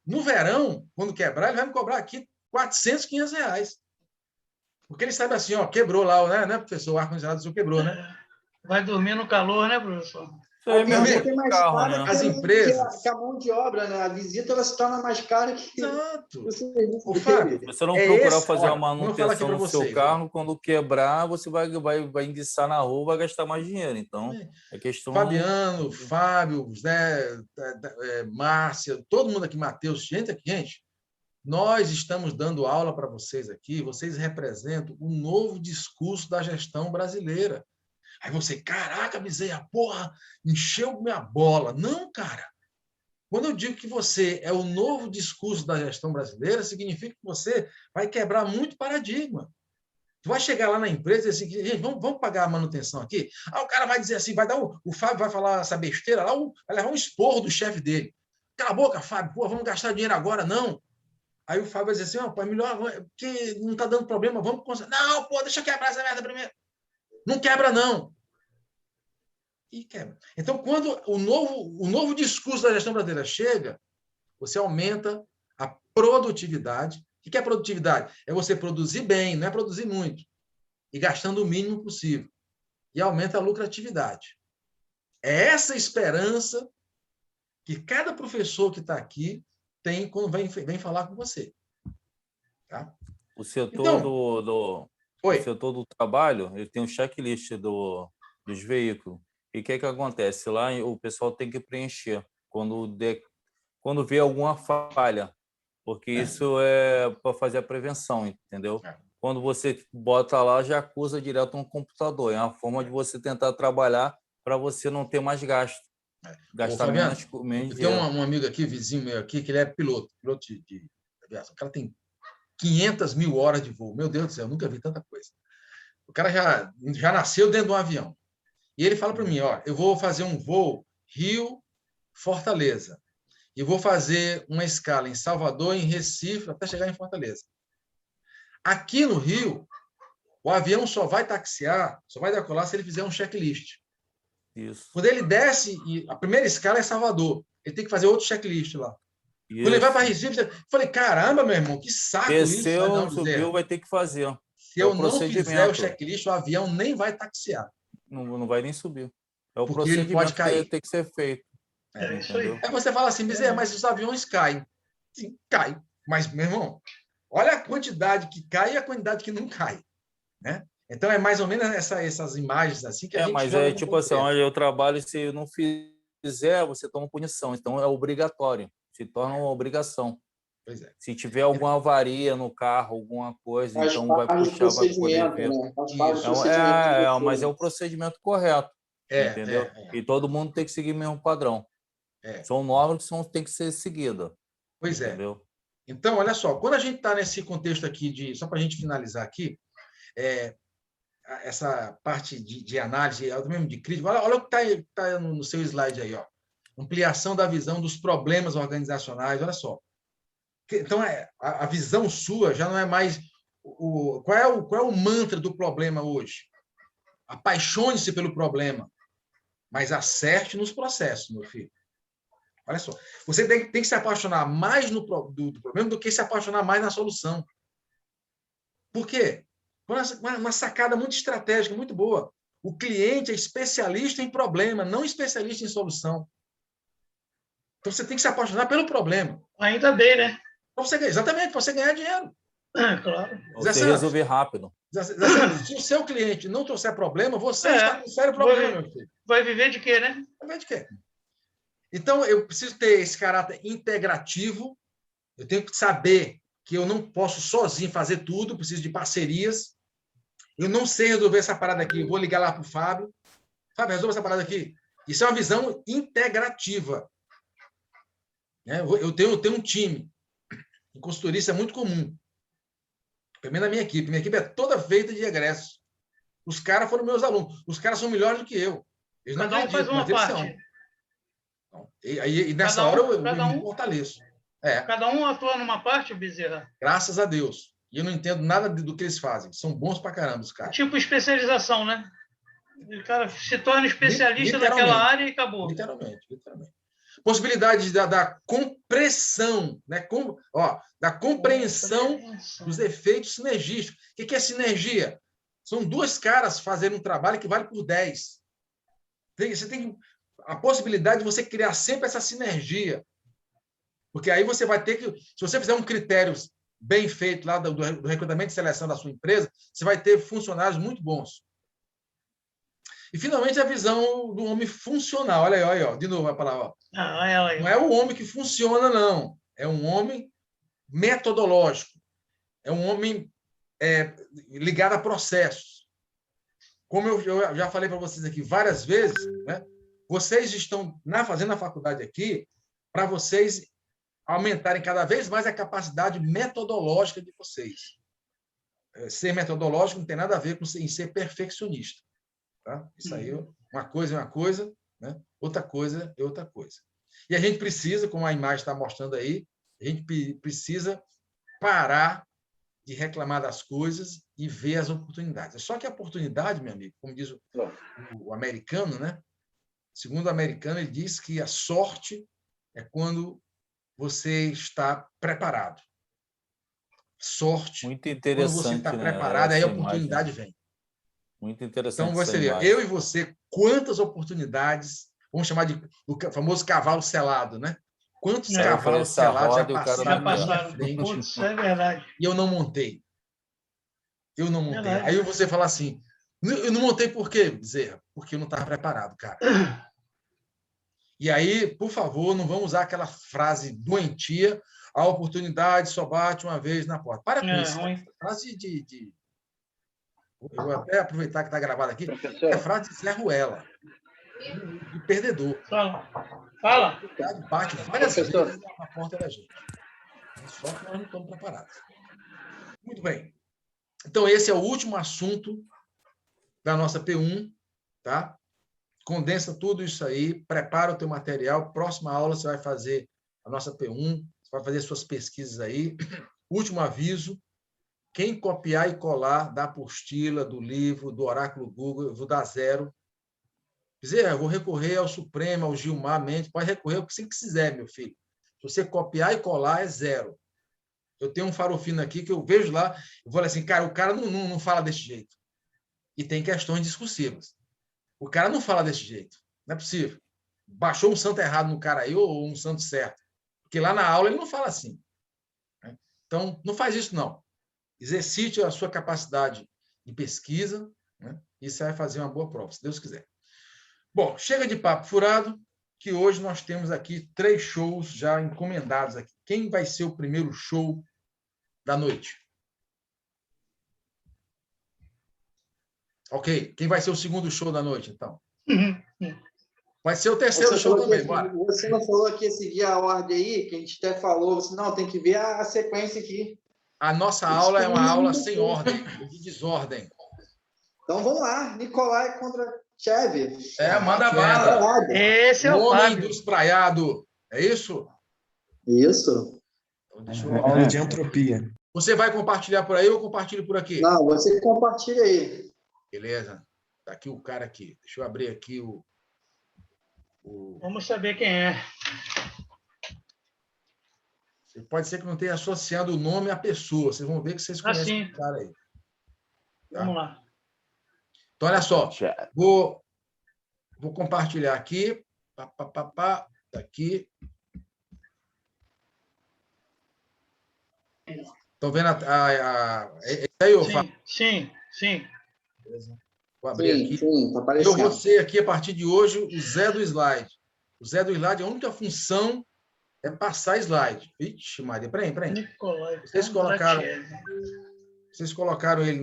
No verão, quando quebrar, ele vai me cobrar aqui R$400, R$500. Porque ele sabe assim, ó, quebrou lá, né, professor? O ar-condicionado quebrou, né? Vai dormir no calor, né, professor? É mais caro, as empresas. que a mão de obra, né? A visita ela se torna mais cara que o serviço. Fábio, você não procurar fazer olha, uma manutenção no seu carro, quando quebrar, você vai enguiçar na rua, vai gastar mais dinheiro. Então, é questão... Fabiano, Fábio, Zé, Márcia, todo mundo aqui, Matheus, gente, nós estamos dando aula para vocês aqui, vocês representam o novo discurso da gestão brasileira. Aí você, caraca, Bezerra, porra, encheu minha bola. Não, cara. Quando eu digo que você é o novo discurso da gestão brasileira, significa que você vai quebrar muito paradigma. Tu vai chegar lá na empresa e dizer assim, gente, vamos pagar a manutenção aqui? O cara vai dizer assim, o Fábio vai falar essa besteira lá, vai levar um esporro do chefe dele. Cala a boca, Fábio, pô, vamos gastar dinheiro agora, não. Aí o Fábio vai dizer assim, é melhor, porque não está dando problema, vamos consertar. Não, pô, deixa eu quebrar essa merda primeiro. Não quebra, não. E quebra. Então, quando o novo discurso da gestão brasileira chega, você aumenta a produtividade. O que é produtividade? É você produzir bem, não é produzir muito. E gastando o mínimo possível. E aumenta a lucratividade. É essa esperança que cada professor que está aqui tem quando vem falar com você. Tá? O setor o setor do trabalho, ele tem um checklist dos veículos. E o que acontece? Lá o pessoal tem que preencher quando vê alguma falha, porque isso é para fazer a prevenção, entendeu? Quando você bota lá, já acusa direto no computador. É uma forma de você tentar trabalhar para você não ter mais gasto. Gastar menos dinheiro. Tem um amigo aqui, vizinho meu aqui, que ele é piloto de aviação. O cara tem 500 mil horas de voo. Meu Deus do céu, eu nunca vi tanta coisa. O cara já nasceu dentro de um avião. E ele fala para mim, ó, eu vou fazer um voo Rio-Fortaleza. E vou fazer uma escala em Salvador, em Recife, até chegar em Fortaleza. Aqui no Rio, o avião só vai taxiar, só vai decolar se ele fizer um checklist. Isso. Quando ele desce, a primeira escala é Salvador. Ele tem que fazer outro checklist lá. Isso. Quando ele vai para Recife, eu falei, caramba, meu irmão, que saco Desceu, isso. Subiu, vai ter que fazer. Se eu não fizer o checklist, o avião nem vai taxiar. Não vai nem subir. É o porque procedimento ele pode cair. Que tem que ser feito. Isso aí. Aí você fala assim, Bezerra, mas os aviões caem. Sim, cai. Mas, meu irmão, olha a quantidade que cai e a quantidade que não cai. Né? Então, é mais ou menos essas imagens assim que a gente... Mas é tipo assim, onde eu trabalho, se eu não fizer, você toma punição. Então, é obrigatório. Se torna uma obrigação. Pois é. Se tiver alguma avaria no carro, alguma coisa, então vai puxar, vai poder ver. Né? Mas é o procedimento correto. Entendeu? E todo mundo tem que seguir o mesmo padrão. São normas que tem que ser seguidas. Pois entendeu? Então, olha só, quando a gente está nesse contexto aqui, só para a gente finalizar aqui, essa parte de análise, mesmo de crítica, olha o que está no seu slide aí, ó. Ampliação da visão dos problemas organizacionais, olha só. Então, a visão sua já não é mais... Qual é o mantra do problema hoje? Apaixone-se pelo problema, mas acerte nos processos, meu filho. Olha só. Você tem que se apaixonar mais do problema do que se apaixonar mais na solução. Por quê? Uma sacada muito estratégica, muito boa. O cliente é especialista em problema, não especialista em solução. Então, você tem que se apaixonar pelo problema. Ainda bem, né? Exatamente, para você ganhar dinheiro. Claro. Você resolver rápido. Se o seu cliente não trouxer problema, você está com sério problema, meu filho. Vai viver de quê, né? Vai viver de quê? Então, eu preciso ter esse caráter integrativo, eu tenho que saber que eu não posso sozinho fazer tudo, preciso de parcerias. Eu não sei resolver essa parada aqui, eu vou ligar lá para o Fábio. Fábio, resolve essa parada aqui. Isso é uma visão integrativa. Eu tenho um time. Em consultoria, isso é muito comum. Também na minha equipe. Minha equipe é toda feita de egressos. Os caras foram meus alunos. Os caras são melhores do que eu. Eles não Cada um faz uma parte. E nessa hora eu me fortaleço. Cada um atua numa parte, Bezerra? Graças a Deus. E eu não entendo nada do que eles fazem. São bons pra caramba, os caras. Tipo especialização, né? O cara se torna especialista naquela área e acabou. Literalmente. Possibilidade da compressão, né? Da compreensão dos efeitos sinergísticos. O que é sinergia? São duas caras fazendo um trabalho que vale por 10. Você tem a possibilidade de você criar sempre essa sinergia. Porque aí você vai ter que... Se você fizer um critério bem feito lá do recrutamento e seleção da sua empresa, você vai ter funcionários muito bons. E, finalmente, a visão do homem funcional. Olha aí, ó, de novo a palavra. Não é o homem que funciona, não. É um homem metodológico. É um homem ligado a processos. Como eu já falei para vocês aqui várias vezes, né? Vocês estão fazendo a faculdade aqui para vocês aumentarem cada vez mais a capacidade metodológica de vocês. Ser metodológico não tem nada a ver com ser perfeccionista. Tá? Isso aí, uma coisa é uma coisa, né? Outra coisa é outra coisa. E a gente precisa, como a imagem está mostrando aí, a gente precisa parar de reclamar das coisas e ver as oportunidades. Só que a oportunidade, meu amigo, como diz o americano, né? Segundo o americano, ele diz que a sorte é quando você está preparado. Sorte, muito interessante, quando você está preparado, aí a oportunidade vem. Muito interessante. Então, você vê, eu e você, quantas oportunidades, vamos chamar de o famoso cavalo selado, né? Quantos cavalos selados já passaram na minha frente? Isso é verdade. E eu não montei. Aí você fala assim, eu não montei por quê, Bezerra? Porque eu não estava preparado, cara. E aí, por favor, não vamos usar aquela frase doentia, a oportunidade só bate uma vez na porta. Para com isso. Frase de... Eu vou até aproveitar que está gravado aqui. É a frase de Zé Ruela, de perdedor. Fala. Bate várias vezes na porta da gente. Só que nós não estamos preparados. Muito bem. Então, esse é o último assunto da nossa P1. Tá? Condensa tudo isso aí, prepara o teu material. Próxima aula você vai fazer a nossa P1, você vai fazer suas pesquisas aí. Último aviso. Quem copiar e colar da apostila, do livro, do oráculo Google, eu vou dar 0. Dizer, eu vou recorrer ao Supremo, ao Gilmar Mendes, pode recorrer o que você quiser, meu filho. Se você copiar e colar, é 0. Eu tenho um farofino aqui que eu vejo lá, eu vou falar assim, cara, o cara não fala desse jeito. E tem questões discursivas. O cara não fala desse jeito. Não é possível. Baixou um santo errado no cara aí ou um santo certo. Porque lá na aula ele não fala assim. Então, não faz isso, não. Exercite a sua capacidade de pesquisa, né? E você vai fazer uma boa prova, se Deus quiser. Bom, chega de papo furado, que hoje nós temos aqui 3 shows já encomendados aqui. Quem vai ser o primeiro show da noite? Ok. Quem vai ser o segundo show da noite, então? Vai ser o terceiro show também, bora. Você não falou que ia seguir a ordem aí, que a gente até falou, você, não, tem que ver a sequência aqui. A nossa aula é uma aula sem ordem, de desordem. Então vamos lá, Nicolai contra Cheve. Manda bala. Esse é o homem do espraiado. É isso? Isso. Aula de entropia. Você vai compartilhar por aí ou eu compartilho por aqui? Não, você compartilha aí. Beleza. Tá aqui o cara aqui. Deixa eu abrir aqui o... Vamos saber quem é. Pode ser que não tenha associado o nome à pessoa. Vocês vão ver que vocês conhecem o cara aí. Tá? Vamos lá. Então, olha só. Vou compartilhar aqui. Tá aqui. Estão vendo Sim. Beleza. Vou abrir aqui. Sim, tá aparecendo. Eu vou ser aqui, a partir de hoje, o Zé do slide. O Zé do slide, a única função é passar slide. Ixi, Maria, peraí. Vocês colocaram ele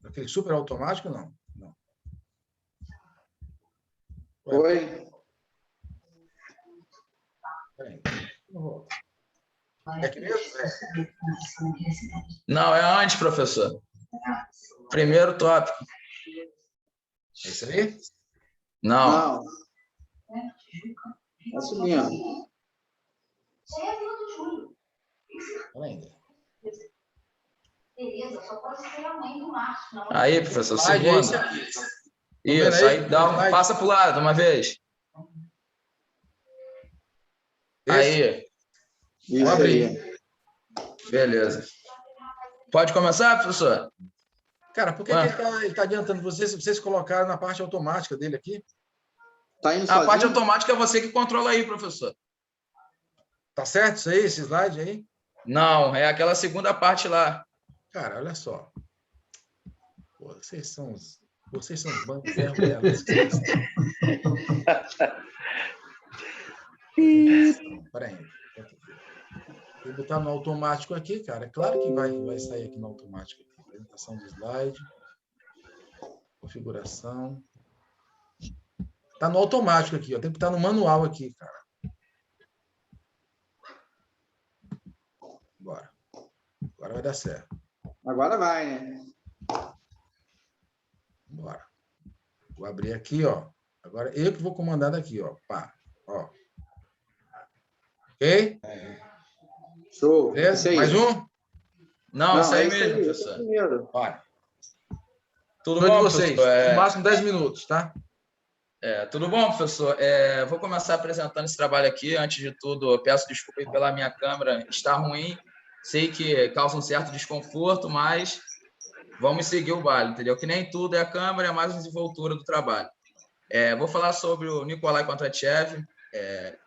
naquele super automático, não? Não. Oi. Peraí. É que mesmo? Não, é antes, professor. Primeiro tópico. É isso aí? Não. Tá subindo. Aí, professor, segundo. Isso, aí passa para o lado uma vez. Aí. Isso aí. Beleza. Pode começar, professor? Cara, por que ele está adiantando vocês? Vocês colocaram na parte automática dele aqui? Tá indo a sozinho? parte automática é você que controla aí, professor. Tá certo isso aí, esse slide aí? Não, é aquela segunda parte lá. Cara, olha só. Pô, vocês são os bancos zero-belas. Peraí. Vou botar no automático aqui, cara. É claro que vai sair aqui no automático. Apresentação do slide. Configuração. Tá no automático aqui, ó. Tem que estar no manual aqui, cara. Bora. Agora vai dar certo. Agora vai, né? Bora. Vou abrir aqui, ó. Agora eu que vou comandar daqui, ó. Pá. Ó. Ok? Show. Mais um? Não, isso aí mesmo, professor. Bora. Tudo bom, vocês? No máximo 10 minutos, tá? Tudo bom, professor? Vou começar apresentando esse trabalho aqui. Antes de tudo, eu peço desculpa pela minha câmera estar ruim. Sei que causa um certo desconforto, mas vamos seguir o baile, entendeu? Que nem tudo é a câmera, é mais a desenvoltura do trabalho. Vou falar sobre o Nikolai Kondratiev,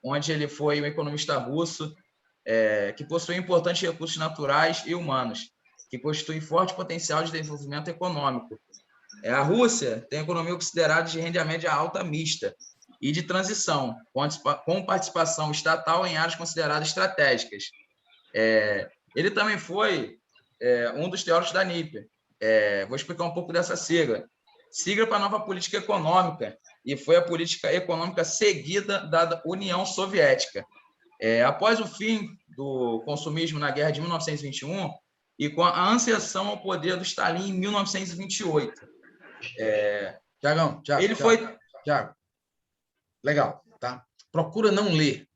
onde ele foi um economista russo que possui importantes recursos naturais e humanos, que possui forte potencial de desenvolvimento econômico. A Rússia tem economia considerada de renda média alta mista e de transição, com participação estatal em áreas consideradas estratégicas. Ele também foi um dos teóricos da NIP. Vou explicar um pouco dessa sigla. Sigla para a nova política econômica, e foi a política econômica seguida da União Soviética. Após o fim do consumismo na guerra de 1921 e com a ascensão ao poder do Stalin em 1928. Tiago. Legal, tá? Procura não ler.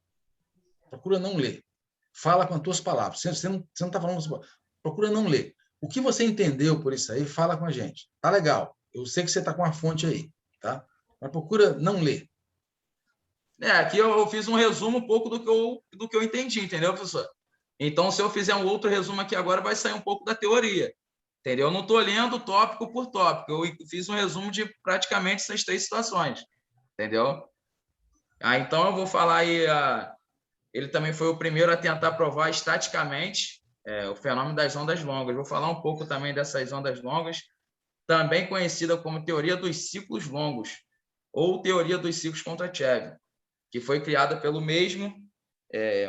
Fala com as tuas palavras. Você não está falando... Procura não ler. O que você entendeu por isso aí, fala com a gente. Tá legal. Eu sei que você está com a fonte aí, tá? Mas procura não ler. Aqui eu fiz um resumo um pouco do que eu entendi, entendeu, professor? Então, se eu fizer um outro resumo aqui agora, vai sair um pouco da teoria, entendeu? Eu não estou lendo tópico por tópico. Eu fiz um resumo de praticamente essas 3 situações, entendeu? Então, eu vou falar aí... Ele também foi o primeiro a tentar provar estaticamente o fenômeno das ondas longas. Vou falar um pouco também dessas ondas longas, também conhecida como teoria dos ciclos longos, ou teoria dos ciclos Kondratiev, que foi criada pelo mesmo,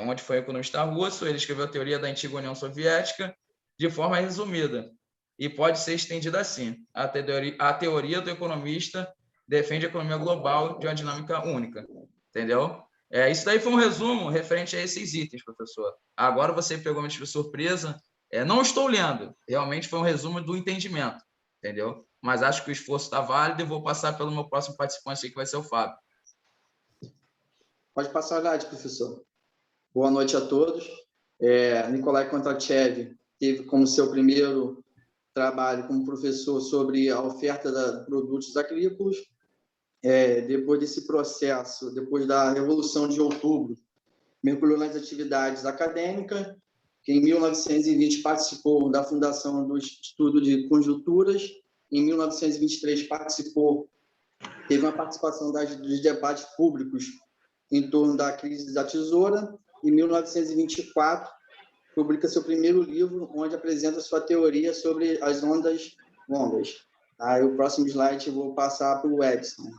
onde foi um economista russo. Ele escreveu a teoria da antiga União Soviética de forma resumida, e pode ser estendida assim. A teoria do economista defende a economia global de uma dinâmica única, entendeu? Isso daí foi um resumo referente a esses itens, professor. Agora você pegou de surpresa. Não estou lendo, realmente foi um resumo do entendimento, entendeu? Mas acho que o esforço está válido e vou passar pelo meu próximo participante aí, que vai ser o Fábio. Pode passar a verdade, professor. Boa noite a todos. Nikolai Kondratiev teve como seu primeiro trabalho como professor sobre a oferta de produtos agrícolas. Depois desse processo, depois da Revolução de Outubro, mergulhou nas atividades acadêmicas, que em 1920 participou da fundação do Instituto de Conjunturas, em 1923 teve uma participação dos debates públicos em torno da crise da tesoura. Em 1924, publica seu primeiro livro, onde apresenta sua teoria sobre as ondas longas. O próximo slide eu vou passar para o Edson.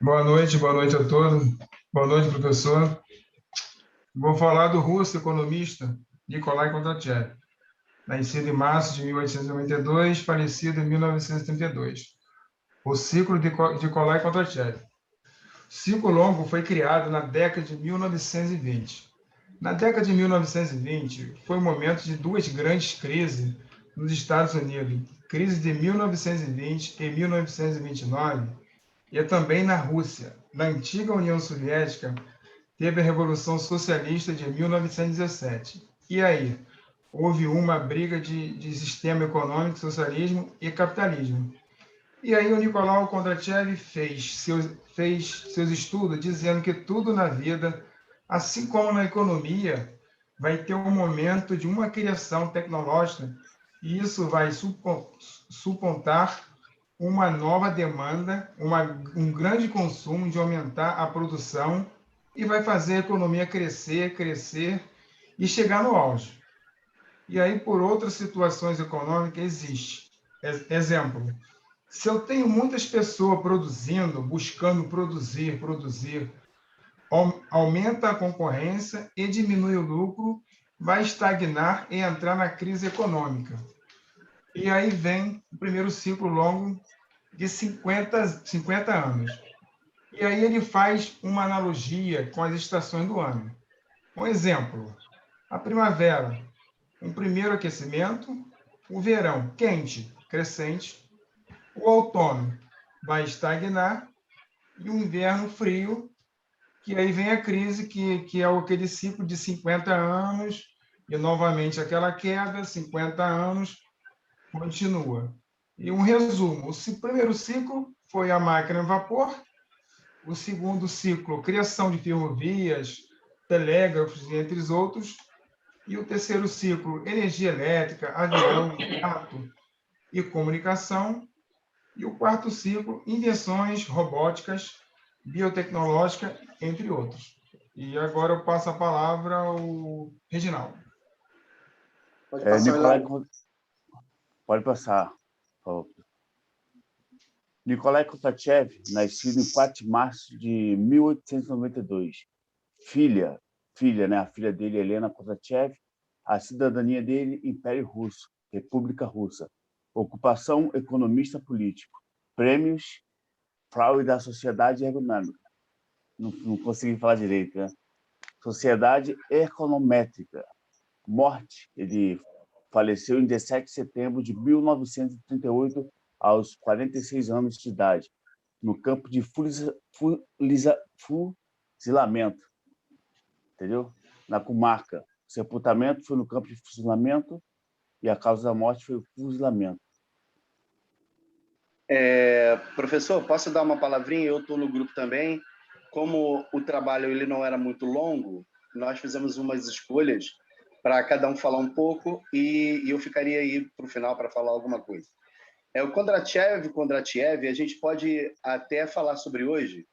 Boa noite a todos. Boa noite, professor. Vou falar do russo economista Nikolai Kondratiev, nascido em março de 1892, falecido em 1932. O ciclo de Nikolai Kondratiev. O ciclo longo foi criado na década de 1920. Na década de 1920, foi o momento de duas grandes crises nos Estados Unidos, crise de 1920 e 1929, e também na Rússia. Na antiga União Soviética, teve a Revolução Socialista de 1917. E aí? Houve uma briga de sistema econômico, socialismo e capitalismo. E aí o Nicolau Kondratiev fez seus estudos dizendo que tudo na vida, assim como na economia, vai ter um momento de uma criação tecnológica e isso vai suportar uma nova demanda, um grande consumo de aumentar a produção e vai fazer a economia crescer e chegar no auge. E aí, por outras situações econômicas, existe. Exemplo, se eu tenho muitas pessoas produzindo, buscando produzir, aumenta a concorrência e diminui o lucro, vai estagnar e entrar na crise econômica. E aí vem o primeiro ciclo longo de 50 anos. E aí ele faz uma analogia com as estações do ano. Um exemplo, a primavera, um primeiro aquecimento, o verão quente, crescente, o outono vai estagnar e o inverno frio, que aí vem a crise, que é aquele ciclo de 50 anos, e novamente aquela queda, 50 anos, continua. E um resumo, o primeiro ciclo foi a máquina a vapor, o segundo ciclo, criação de ferrovias, telégrafos, entre os outros, e o terceiro ciclo, energia elétrica, avião, jato e comunicação, e o quarto ciclo, invenções robóticas, biotecnológica, entre outros. E agora eu passo a palavra ao Reginaldo. Pode passar, Nicolai, pode passar. Nikolai Kondratiev, nascido em 4 de março de 1892. Filha, né? A filha dele, Helena Kondratiev, a cidadania dele, Império Russo, República Russa. Ocupação, economista político. Prêmios, Fraude da Sociedade Ergonômica. Não consegui falar direito, né? Sociedade Econométrica. Morte, ele faleceu em 17 de setembro de 1938, aos 46 anos de idade, no campo de fuzilamento, entendeu? Na comarca. O sepultamento foi no campo de fuzilamento e a causa da morte foi o fuzilamento. Professor, posso dar uma palavrinha? Eu estou no grupo também. Como o trabalho ele não era muito longo, nós fizemos umas escolhas para cada um falar um pouco e eu ficaria aí para o final para falar alguma coisa. O Kondratiev, a gente pode até falar sobre hoje,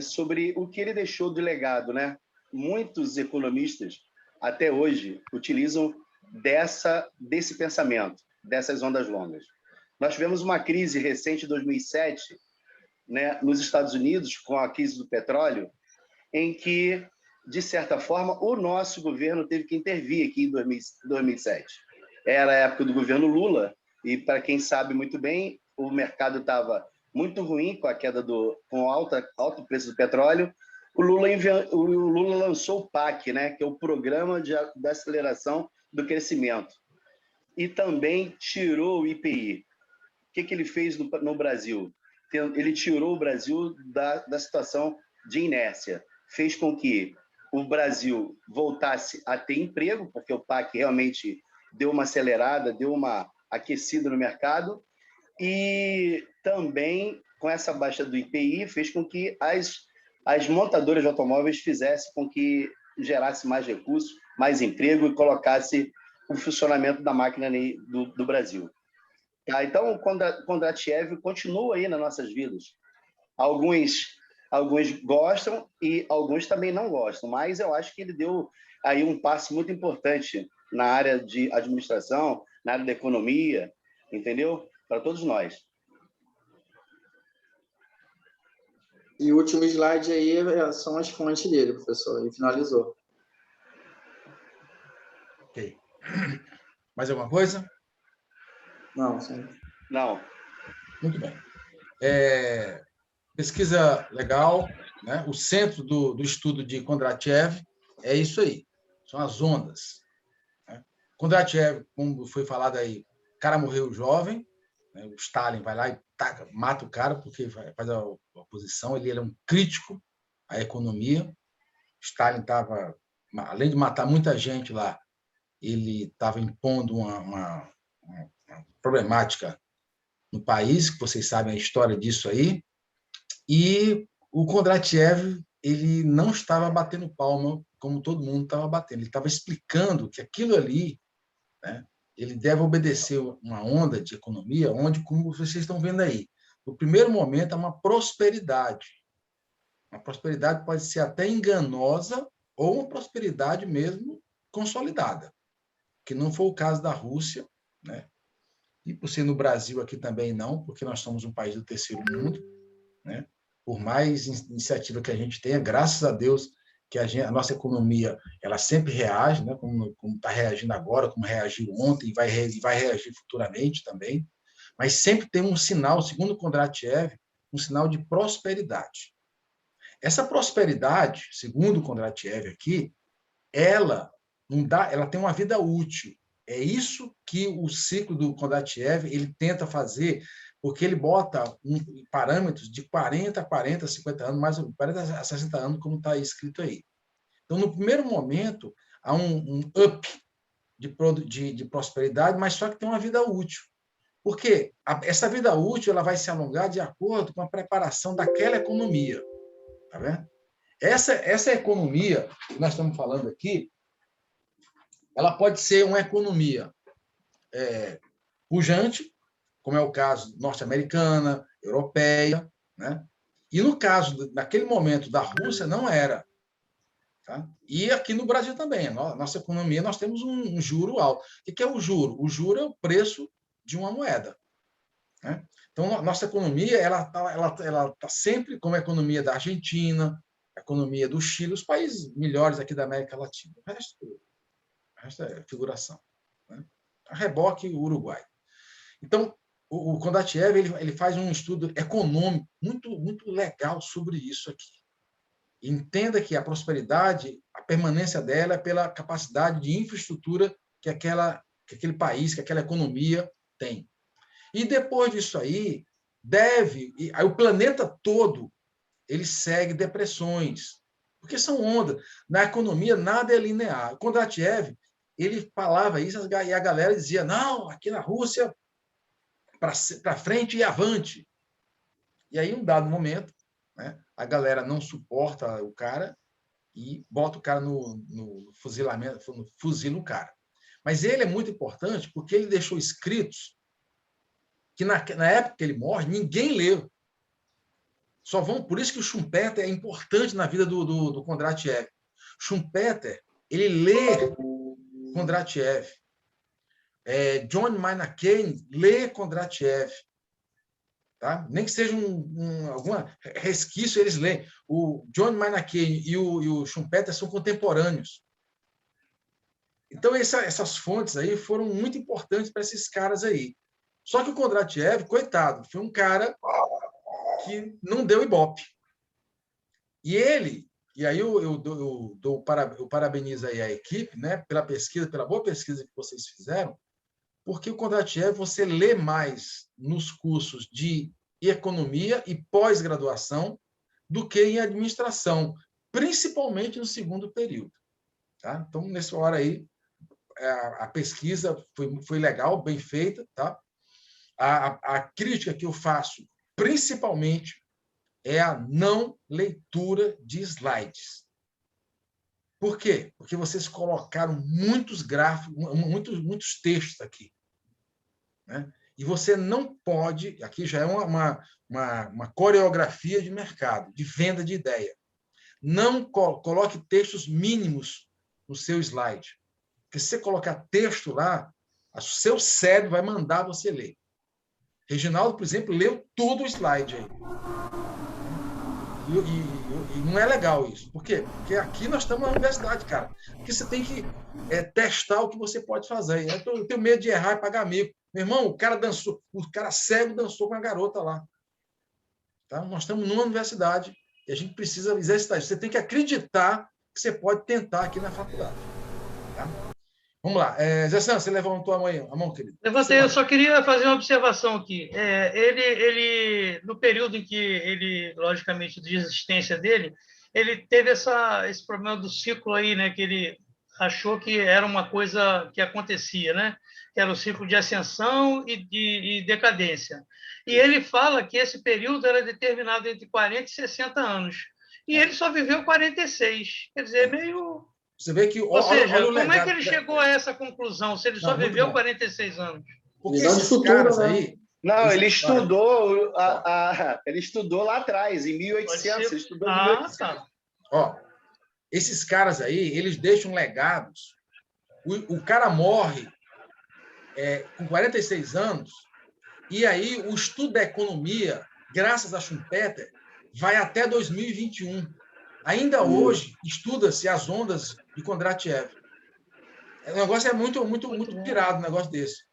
sobre o que ele deixou de legado, né? Muitos economistas, até hoje, utilizam desse pensamento, dessas ondas longas. Nós tivemos uma crise recente, em 2007, né, nos Estados Unidos, com a crise do petróleo, em que, de certa forma, o nosso governo teve que intervir aqui em 2007. Era a época do governo Lula, e, para quem sabe muito bem, o mercado estava muito ruim com a queda com o alto preço do petróleo. O Lula lançou o PAC, né, que é o Programa de Aceleração do Crescimento, e também tirou o IPI. O que ele fez no Brasil? Ele tirou o Brasil da situação de inércia, fez com que o Brasil voltasse a ter emprego, porque o PAC realmente deu uma acelerada, deu uma aquecida no mercado, e também, com essa baixa do IPI, fez com que as montadoras de automóveis fizessem com que gerasse mais recursos, mais emprego e colocasse o funcionamento da máquina do Brasil. Então, o Kondratiev continua aí nas nossas vidas. Alguns gostam e alguns também não gostam, mas eu acho que ele deu aí um passo muito importante na área de administração, na área da economia, entendeu? Para todos nós. E o último slide aí são as fontes dele, professor, e finalizou. Ok. Mais alguma coisa? Não, sim. Não. Muito bem. Pesquisa legal, né? O centro do estudo de Kondratiev é isso aí, são as ondas. Né? Kondratiev, como foi falado aí, o cara morreu jovem, né? O Stalin vai lá e mata o cara porque faz a oposição, ele era um crítico à economia. Stalin estava, além de matar muita gente lá, ele estava impondo uma problemática no país, que vocês sabem a história disso aí, e o Kondratiev ele não estava batendo palma como todo mundo estava batendo, ele estava explicando que aquilo ali, né, ele deve obedecer uma onda de economia, onde, como vocês estão vendo aí, no primeiro momento é uma prosperidade. Uma prosperidade pode ser até enganosa ou uma prosperidade mesmo consolidada, que não foi o caso da Rússia, né? E por ser no Brasil aqui também não, porque nós somos um país do terceiro mundo, né? Por mais iniciativa que a gente tenha, graças a Deus que a nossa economia ela sempre reage, né? Como está reagindo agora, como reagiu ontem e vai reagir futuramente também, mas sempre tem um sinal, segundo Kondratiev, um sinal de prosperidade. Essa prosperidade, segundo Kondratiev aqui, ela tem uma vida útil. É isso que o ciclo do Kondratiev ele tenta fazer, porque ele bota parâmetros de 40 a 50 anos, mais 40 a 60 anos, como está escrito aí. Então, no primeiro momento, há um up de prosperidade, mas só que tem uma vida útil. Porque essa vida útil ela vai se alongar de acordo com a preparação daquela economia. Tá vendo? Essa economia que nós estamos falando aqui, ela pode ser uma economia pujante, como é o caso norte-americana, europeia, né? E no caso, naquele momento da Rússia, não era. Tá? E aqui no Brasil também, a nossa economia, nós temos um juro alto. O que é o juro? O juro é o preço de uma moeda. Né? Então, nossa economia ela tá sempre como a economia da Argentina, a economia do Chile, os países melhores aqui da América Latina. O resto é figuração. Né? A reboque, o Uruguai. Então, o Kondratiev ele faz um estudo econômico muito legal sobre isso aqui. Entenda que a prosperidade, a permanência dela é pela capacidade de infraestrutura que aquele país, que aquela economia tem. E depois disso aí, aí o planeta todo ele segue depressões, porque são ondas. Na economia, nada é linear. O Kondratiev ele falava isso e a galera dizia, não, aqui na Rússia, para frente e avante. E aí, em um dado momento, né, a galera não suporta o cara e bota o cara no fuzilamento, fuzila o cara. Mas ele é muito importante porque ele deixou escritos que, na época que ele morre, ninguém leu. Por isso que o Schumpeter é importante na vida do Kondratiev. Schumpeter, ele lê Kondratiev. John Maynard Keynes lê Kondratiev. Tá? Nem que seja algum resquício, eles leem. O John Maynard Keynes e o Schumpeter são contemporâneos. Então, essas fontes aí foram muito importantes para esses caras aí. Só que o Kondratiev, coitado, foi um cara que não deu ibope. E aí eu parabenizo aí a equipe, né, pela pesquisa, pela boa pesquisa que vocês fizeram, porque o Kondratiev você lê mais nos cursos de economia e pós-graduação do que em administração, principalmente no segundo período. Tá? Então, nessa hora aí, a pesquisa foi legal, bem feita. Tá? A crítica que eu faço, principalmente, é a não leitura de slides. Por quê? Porque vocês colocaram muitos gráficos, muitos textos aqui. Né? E você não pode... Aqui já é uma coreografia de mercado, de venda de ideia. Não coloque textos mínimos no seu slide. Porque se você colocar texto lá, o seu cérebro vai mandar você ler. Reginaldo, por exemplo, leu todo o slide aí. E não é legal isso. Por quê? Porque aqui nós estamos na universidade, cara. Porque você tem que testar o que você pode fazer. Eu tenho medo de errar e pagar mico. Meu irmão, o cara dançou, o cara cego dançou com a garota lá. Tá? Nós estamos numa universidade e a gente precisa exercitar isso. Você tem que acreditar que você pode tentar aqui na faculdade. Tá? Vamos lá. Zé Santos, você levantou a mão, querido. Levantei, eu só queria fazer uma observação aqui. Ele, no período em que ele, logicamente, de existência dele, ele teve esse problema do ciclo aí, né, que ele achou que era uma coisa que acontecia, né? Que era o ciclo de ascensão e decadência. E ele fala que esse período era determinado entre 40 e 60 anos. E ele só viveu 46. Quer dizer, meio... Você vê que... Ou seja, olha como é que ele chegou a essa conclusão, se ele só viveu 46 anos? Porque esses caras aí... Não, ele estudou, ele estudou lá atrás, em 1800. Ele estudou em 1800. Tá. Ó, esses caras aí, eles deixam legados. O cara morre com 46 anos, e aí o estudo da economia, graças a Schumpeter, vai até 2021. Ainda hoje, estuda-se as ondas de Kondratiev. O negócio é muito pirado, um negócio desse.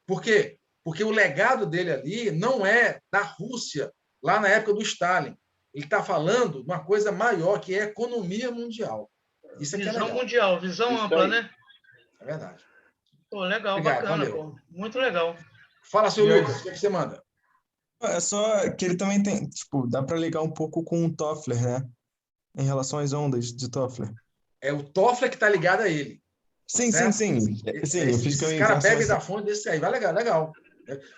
Por quê? Porque o legado dele ali não é da Rússia, lá na época do Stalin. Ele está falando de uma coisa maior, que é a economia mundial. Isso aqui visão é legal. mundial, visão ampla, né? É verdade. Pô, legal, Obrigado, bacana, valeu. pô. Muito legal. Fala, seu Lucas, o que você manda? É só que ele também tem, tipo, dá para ligar um pouco com o Toffler, né? Em relação às ondas de Toffler. É o Toffler que está ligado a ele. Sim, certo? sim. Sim, eu fiz Esse cara bebe da fonte desse aí. Vai legal.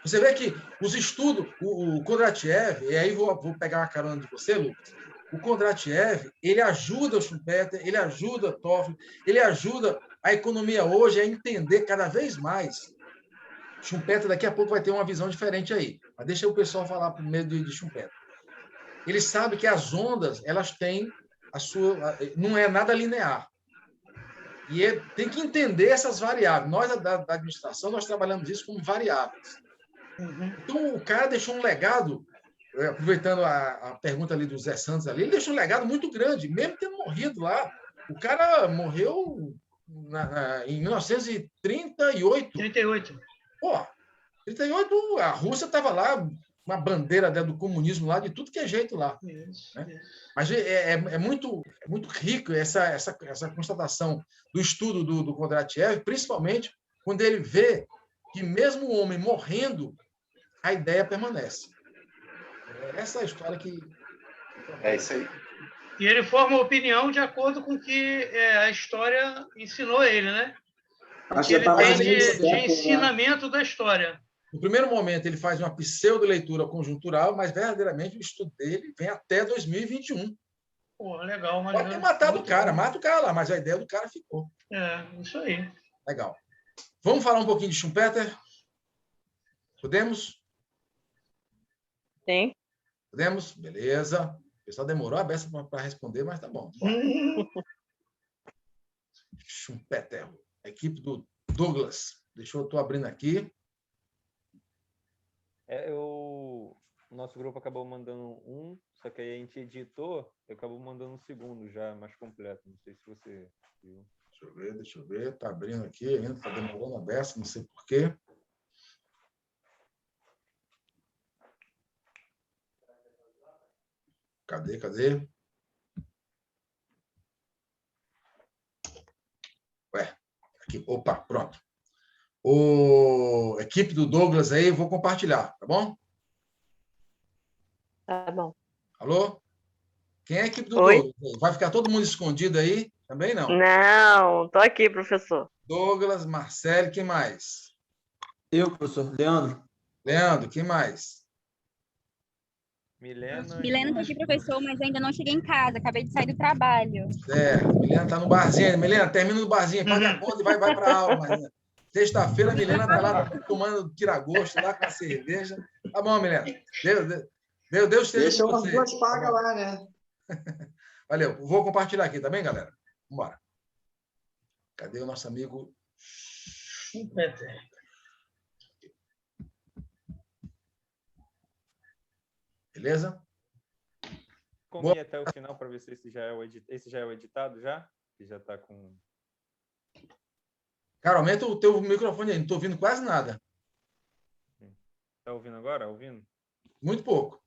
Você vê que os estudos, o Kondratiev, e aí vou pegar uma carona de você, Lucas. O Kondratiev, ele ajuda o Schumpeter, ele ajuda o Toffler, ele ajuda a economia hoje a entender cada vez mais. Schumpeter daqui a pouco vai ter uma visão diferente aí. Mas deixa o pessoal falar primeiro de Schumpeter. Ele sabe que as ondas, elas têm a sua... Não é nada linear. E tem que entender essas variáveis. Nós, da administração, nós trabalhamos isso como variáveis. Então, o cara deixou um legado, aproveitando a pergunta ali do Zé Santos ali, ele deixou um legado muito grande, mesmo tendo morrido lá. O cara morreu em 1938. 38. Pô, 38, a Rússia estava lá, uma bandeira do comunismo lá, de tudo que é jeito lá. Isso, né? isso. Mas é muito rico essa constatação do estudo do Kondratiev, principalmente quando ele vê que mesmo o homem morrendo, a ideia permanece. Essa é a história que... É isso aí. E ele forma opinião de acordo com o que a história ensinou ele, né? O que ele tem de ensinamento da história. No primeiro momento, ele faz uma pseudo-leitura conjuntural, mas verdadeiramente o estudo dele vem até 2021. Pô, legal. Pode ter matado o cara, mata o cara lá, mas a ideia do cara ficou. Isso aí. Legal. Vamos falar um pouquinho de Schumpeter? Podemos? Sim. Podemos? Beleza. O pessoal demorou a beça para responder, mas tá bom. Schumpeter, a equipe do Douglas. Deixa eu estou abrindo aqui. O nosso grupo acabou mandando um, só que aí a gente editou e acabou mandando um segundo já, mais completo. Não sei se você viu. Deixa eu ver. Está abrindo aqui ainda, está demorando a beça, não sei por quê. Cadê? Ué, aqui. Opa, pronto. A equipe do Douglas aí, vou compartilhar, tá bom? Tá bom. Alô? Quem é a equipe do Oi? Douglas? Vai ficar todo mundo escondido aí? Também não? Não, tô aqui, professor. Douglas, Marcelo, quem mais? Eu, professor. Leandro. Leandro, quem mais? Milena tá aqui, professor, mas ainda não cheguei em casa, acabei de sair do trabalho. Milena tá no barzinho. Milena, termina no barzinho, paga a conta e vai para a aula. Mas... Sexta-feira, a Milena tá lá tomando tiragosto lá com a cerveja. Tá bom, Milena. Deus esteja Deixa com umas você. duas pagas lá, né? Valeu. Vou compartilhar aqui, tá bem, galera? Vambora. Cadê o nosso amigo Schumpeter? Beleza? como ir até o final para ver se esse já é o editado já? Que já está com... Cara, aumenta o teu microfone aí, não estou ouvindo quase nada. Está ouvindo agora? Ouvindo? Muito pouco.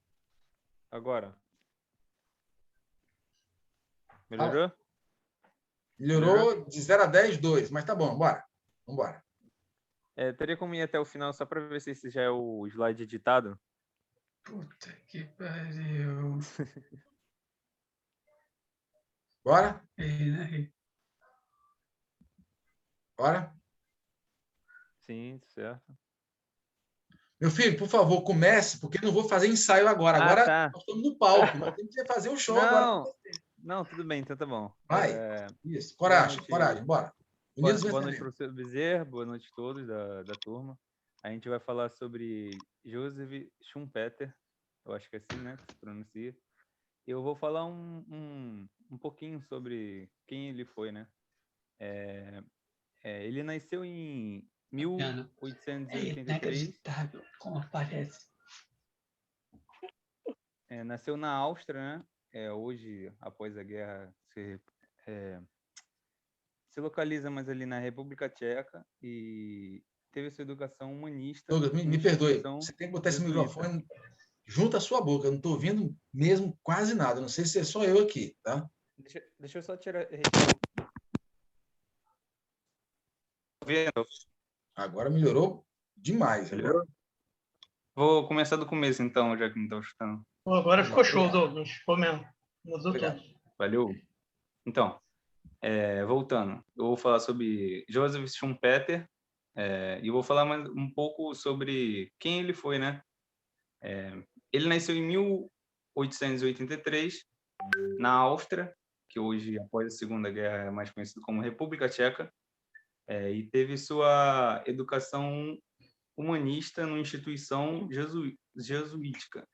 Agora. Melhorou? Melhorou de 0 a 10, 2. Mas tá bom, bora. Vamos embora. Teria como ir até o final só para ver se esse já é o slide editado? Puta que pariu. Bora? Né? Bora? Sim, certo. Meu filho, por favor, comece, porque eu não vou fazer ensaio agora. Agora tá. nós estamos no palco, nós temos que fazer o show agora. Não, tudo bem, então tá bom. Vai. Isso, coragem, bora. Boa noite, professor Bezerra, boa noite a todos da turma. A gente vai falar sobre Joseph Schumpeter, eu acho que é assim, né, que se pronuncia. Eu vou falar um pouquinho sobre quem ele foi, né? Ele nasceu em 1883. É inacreditável como aparece. Nasceu na Áustria, né? Hoje, após a guerra, se localiza mais ali na República Tcheca e teve sua educação humanista. Douglas, me perdoe, você tem que botar esse microfone junto à sua boca, eu não estou ouvindo mesmo quase nada, não sei se é só eu aqui, tá? Deixa eu só tirar... Agora melhorou demais. Melhorou? Vou começar do começo, então, já que não estou escutando. Agora ficou show, Douglas. Ficou mesmo. Mudou tudo. Valeu. Então, voltando, eu vou falar sobre Joseph Schumpeter e vou falar mais um pouco sobre quem ele foi, né? Ele nasceu em 1883 na Áustria, que hoje, após a Segunda Guerra, é mais conhecido como República Tcheca, e teve sua educação humanista numa instituição jesuítica.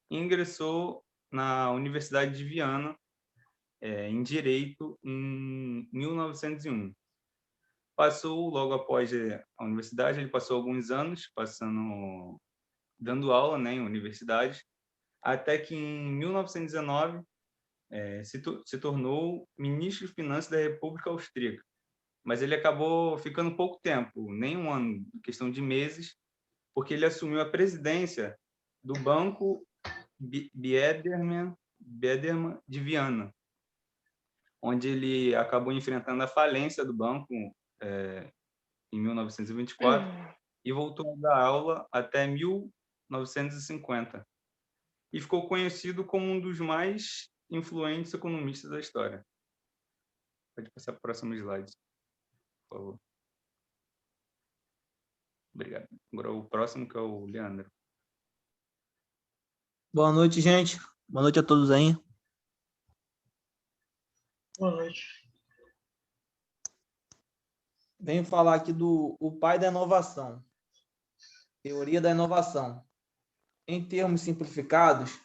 Ingressou na Universidade de Viana, em Direito, em 1901. Passou, logo após a universidade, ele passou alguns anos dando aula, né, em universidade, até que em 1919 se tornou ministro de Finanças da República Austríaca. Mas ele acabou ficando pouco tempo, nem um ano, questão de meses, porque ele assumiu a presidência do Banco Biedermann de Viana, onde ele acabou enfrentando a falência do banco em 1924 e voltou a dar aula até 1950. E ficou conhecido como um dos mais influentes economistas da história. Pode passar para o próximo slide, por favor. Obrigado. Agora o próximo, que é o Leandro. Boa noite, gente. Boa noite a todos aí. Boa noite. Venho falar aqui do pai da inovação. Teoria da inovação. Em termos simplificados,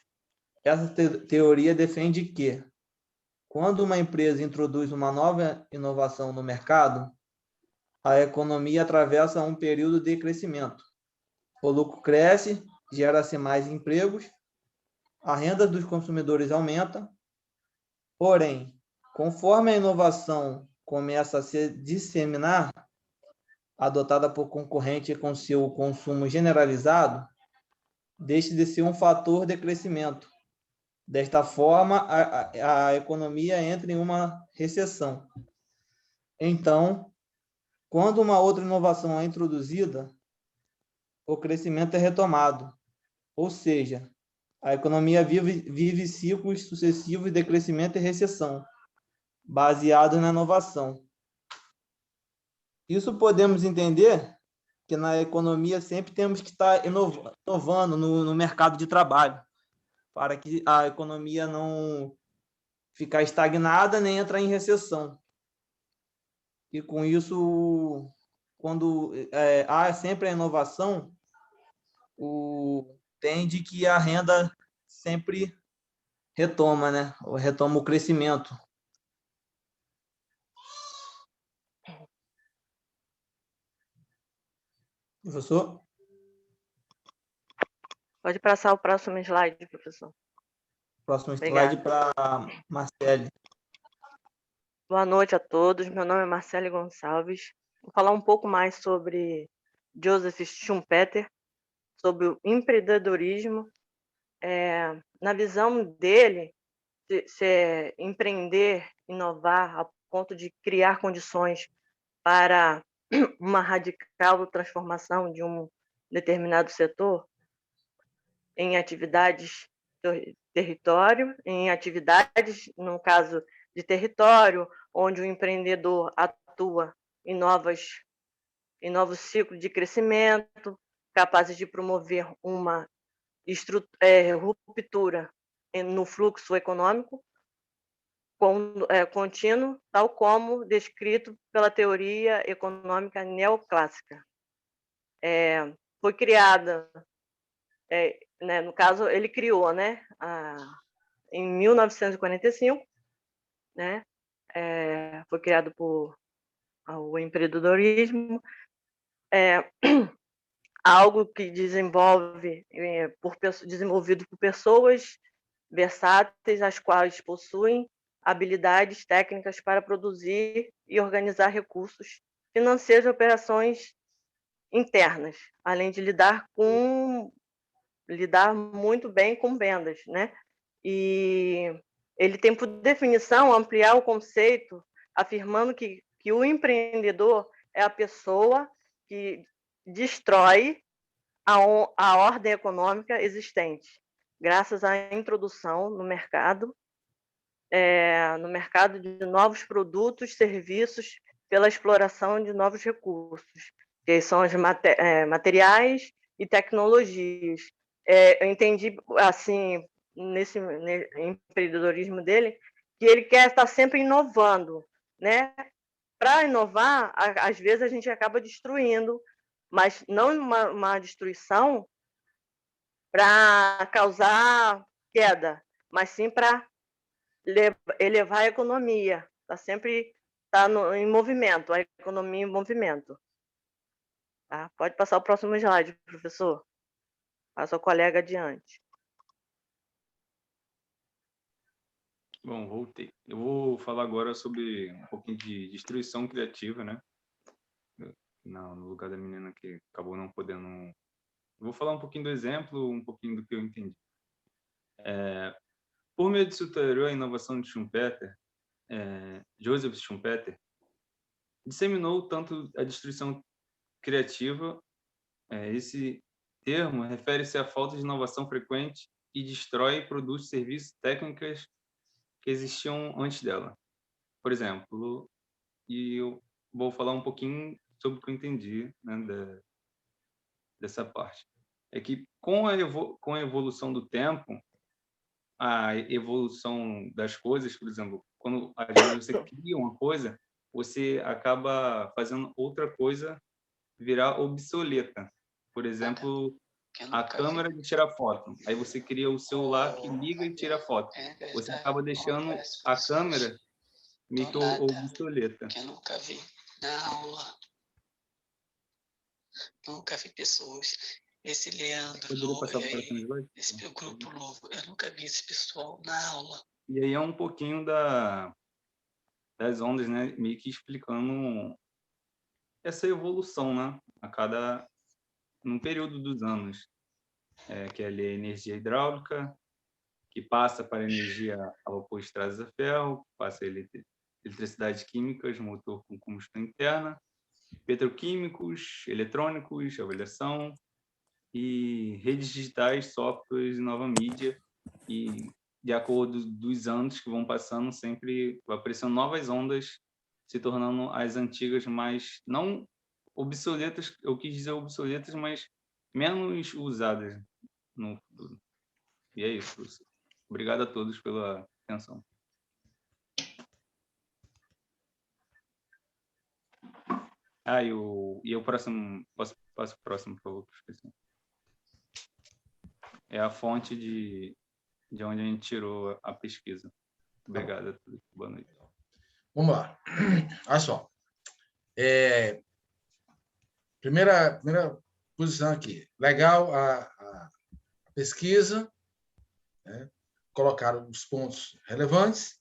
essa teoria defende que, quando uma empresa introduz uma nova inovação no mercado, a economia atravessa um período de crescimento. O lucro cresce, gera-se mais empregos, a renda dos consumidores aumenta, porém, conforme a inovação começa a se disseminar, adotada por concorrente com seu consumo generalizado, deixa de ser um fator de crescimento. Desta forma, a economia entra em uma recessão. Então, quando uma outra inovação é introduzida, o crescimento é retomado, ou seja, a economia vive ciclos sucessivos de crescimento e recessão, baseados na inovação. Isso podemos entender que na economia sempre temos que estar inovando no mercado de trabalho, para que a economia não ficar estagnada nem entrar em recessão. E com isso, quando há sempre a inovação, tende que a renda sempre retoma, né? Retoma o crescimento. Professor? Pode passar o próximo slide, professor. Próximo slide para Marcele. Boa noite a todos. Meu nome é Marcele Gonçalves. Vou falar um pouco mais sobre Joseph Schumpeter, sobre o empreendedorismo. Na visão dele, se empreender, inovar, a ponto de criar condições para uma radical transformação de um determinado setor em atividades do território, em atividades, no caso de território, onde o empreendedor atua em novos ciclos de crescimento, capazes de promover uma ruptura no fluxo econômico contínuo, tal como descrito pela teoria econômica neoclássica. Foi criada, no caso, ele criou, né, em 1945, né, foi criado por o empreendedorismo, algo que desenvolvido por pessoas versáteis, as quais possuem habilidades técnicas para produzir e organizar recursos financeiros e operações internas, além de lidar muito bem com vendas, né? E ele tem por definição ampliar o conceito, afirmando que o empreendedor é a pessoa que destrói a ordem econômica existente, graças à introdução no mercado de novos produtos, serviços, pela exploração de novos recursos, que são os materiais e tecnologias. Eu entendi, assim, nesse empreendedorismo dele, que ele quer estar sempre inovando, né? Para inovar, às vezes a gente acaba destruindo, mas não uma destruição para causar queda, mas sim para elevar a economia. Sempre em movimento, a economia em movimento. Tá? Pode passar o próximo slide, professor. Passa o colega adiante. Bom, voltei. Eu vou falar agora sobre um pouquinho de destruição criativa, né? No lugar da menina que acabou não podendo... Eu vou falar um pouquinho do exemplo, um pouquinho do que eu entendi. Por meio de sua teoria, a inovação de Schumpeter, Joseph Schumpeter, disseminou tanto a destruição criativa, esse termo refere-se à falta de inovação frequente e destrói produtos, serviços, técnicas que existiam antes dela. Por exemplo, e eu vou falar um pouquinho sobre o que eu entendi, né, dessa parte. É que com a evolução do tempo, a evolução das coisas, por exemplo, quando às vezes você cria uma coisa, você acaba fazendo outra coisa virar obsoleta. Por exemplo, a câmera de tirar foto. Aí você cria o celular que liga e tira foto. Você acaba deixando a câmera meio que obsoleta. Que eu nunca vi na aula. Nunca vi pessoas. Esse Leandro novo aí, esse meu grupo novo, eu nunca vi esse pessoal na aula. E aí é um pouquinho das ondas, né? Meio que explicando essa evolução, né? Num período dos anos, que é ali a energia hidráulica, que passa para a energia a vapor de estradas a ferro, passa a eletricidade químicas, motor com combustão interna, petroquímicos, eletrônicos, avaliação, e redes digitais, softwares e nova mídia, e de acordo dos anos que vão passando, sempre vai aparecendo novas ondas, se tornando as antigas mais, não obsoletas, eu quis dizer obsoletas, mas menos usadas no futuro. E é isso, professor. Obrigado a todos pela atenção. E o próximo, passo o próximo, por favor, esqueci. É a fonte de onde a gente tirou a pesquisa. Obrigado a todos. Boa noite. Vamos lá. Olha só. Primeira posição aqui. Legal a pesquisa, né? colocaram os pontos relevantes,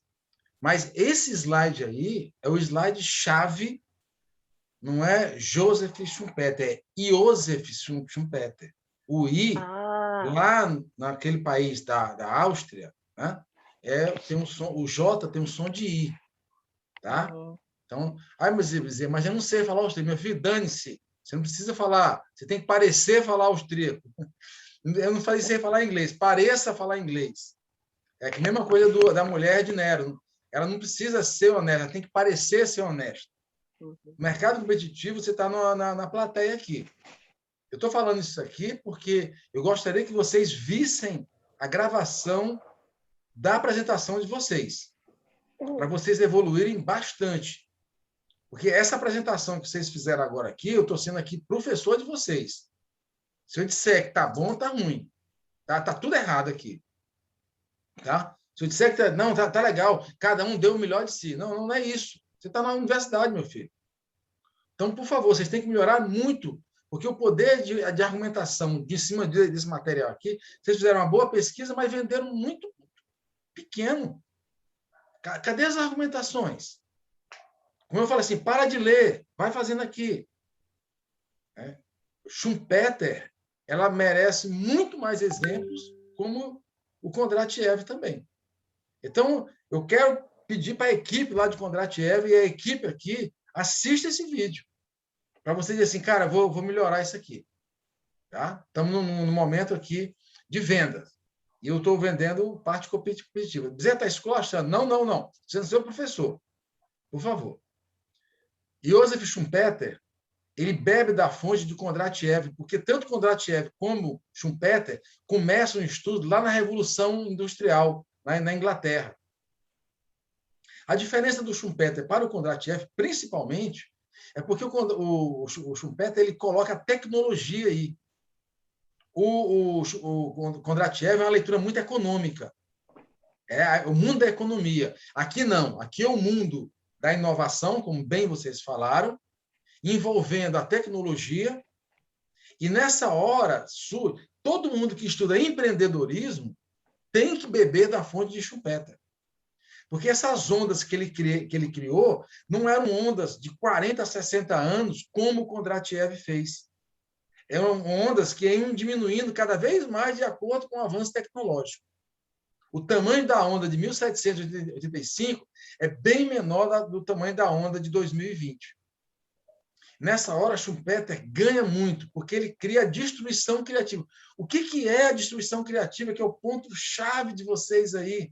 mas esse slide aí é o slide chave, não é Joseph Schumpeter, é Joseph Schumpeter. O I, lá naquele país da Áustria, né, tem um som, o J tem um som de I. Tá? Então, mas eu não sei falar austríaco. Meu filho, dane-se. Você não precisa falar. Você tem que parecer falar austríaco. Eu não falei sem falar inglês. Pareça falar inglês. É a mesma coisa da mulher de Nero. Ela não precisa ser honesta, ela tem que parecer ser honesta. No mercado competitivo, você está na plateia aqui. Eu estou falando isso aqui porque eu gostaria que vocês vissem a gravação da apresentação de vocês, para vocês evoluírem bastante. Porque essa apresentação que vocês fizeram agora aqui, eu estou sendo aqui professor de vocês. Se eu disser que está bom, está ruim. Tá tudo errado aqui. Tá? Se eu disser que não, tá legal, cada um deu o melhor de si. Não, não é isso. Você está na universidade, meu filho. Então, por favor, vocês têm que melhorar muito, porque o poder de argumentação de cima desse material aqui, vocês fizeram uma boa pesquisa, mas venderam muito pequeno. Cadê as argumentações? Como eu falei assim, para de ler, vai fazendo aqui. Schumpeter, ela merece muito mais exemplos, como o Kondratiev também. Então, eu quero pedir para a equipe lá de Kondratiev e a equipe aqui, assista esse vídeo, para você dizer assim, cara, vou melhorar isso aqui. Tá? Estamos num momento aqui de venda. E eu estou vendendo parte competitiva. Dizer está escola? Não. Você não é o professor. Por favor. Joseph Schumpeter, ele bebe da fonte de Kondratiev, porque tanto Kondratiev como Schumpeter começam um estudo lá na Revolução Industrial, na Inglaterra. A diferença do Schumpeter para o Kondratiev, principalmente, é porque o Schumpeter ele coloca a tecnologia aí. O Kondratiev é uma leitura muito econômica. É o mundo da economia. Aqui não. Aqui é o mundo da inovação, como bem vocês falaram, envolvendo a tecnologia. E nessa hora, todo mundo que estuda empreendedorismo tem que beber da fonte de Schumpeter. Porque essas ondas que ele criou não eram ondas de 40 a 60 anos, como o Kondratiev fez. Eram ondas que iam diminuindo cada vez mais de acordo com o avanço tecnológico. O tamanho da onda de 1785 é bem menor do tamanho da onda de 2020. Nessa hora, Schumpeter ganha muito, porque ele cria a destruição criativa. O que é a destruição criativa, que é o ponto-chave de vocês aí?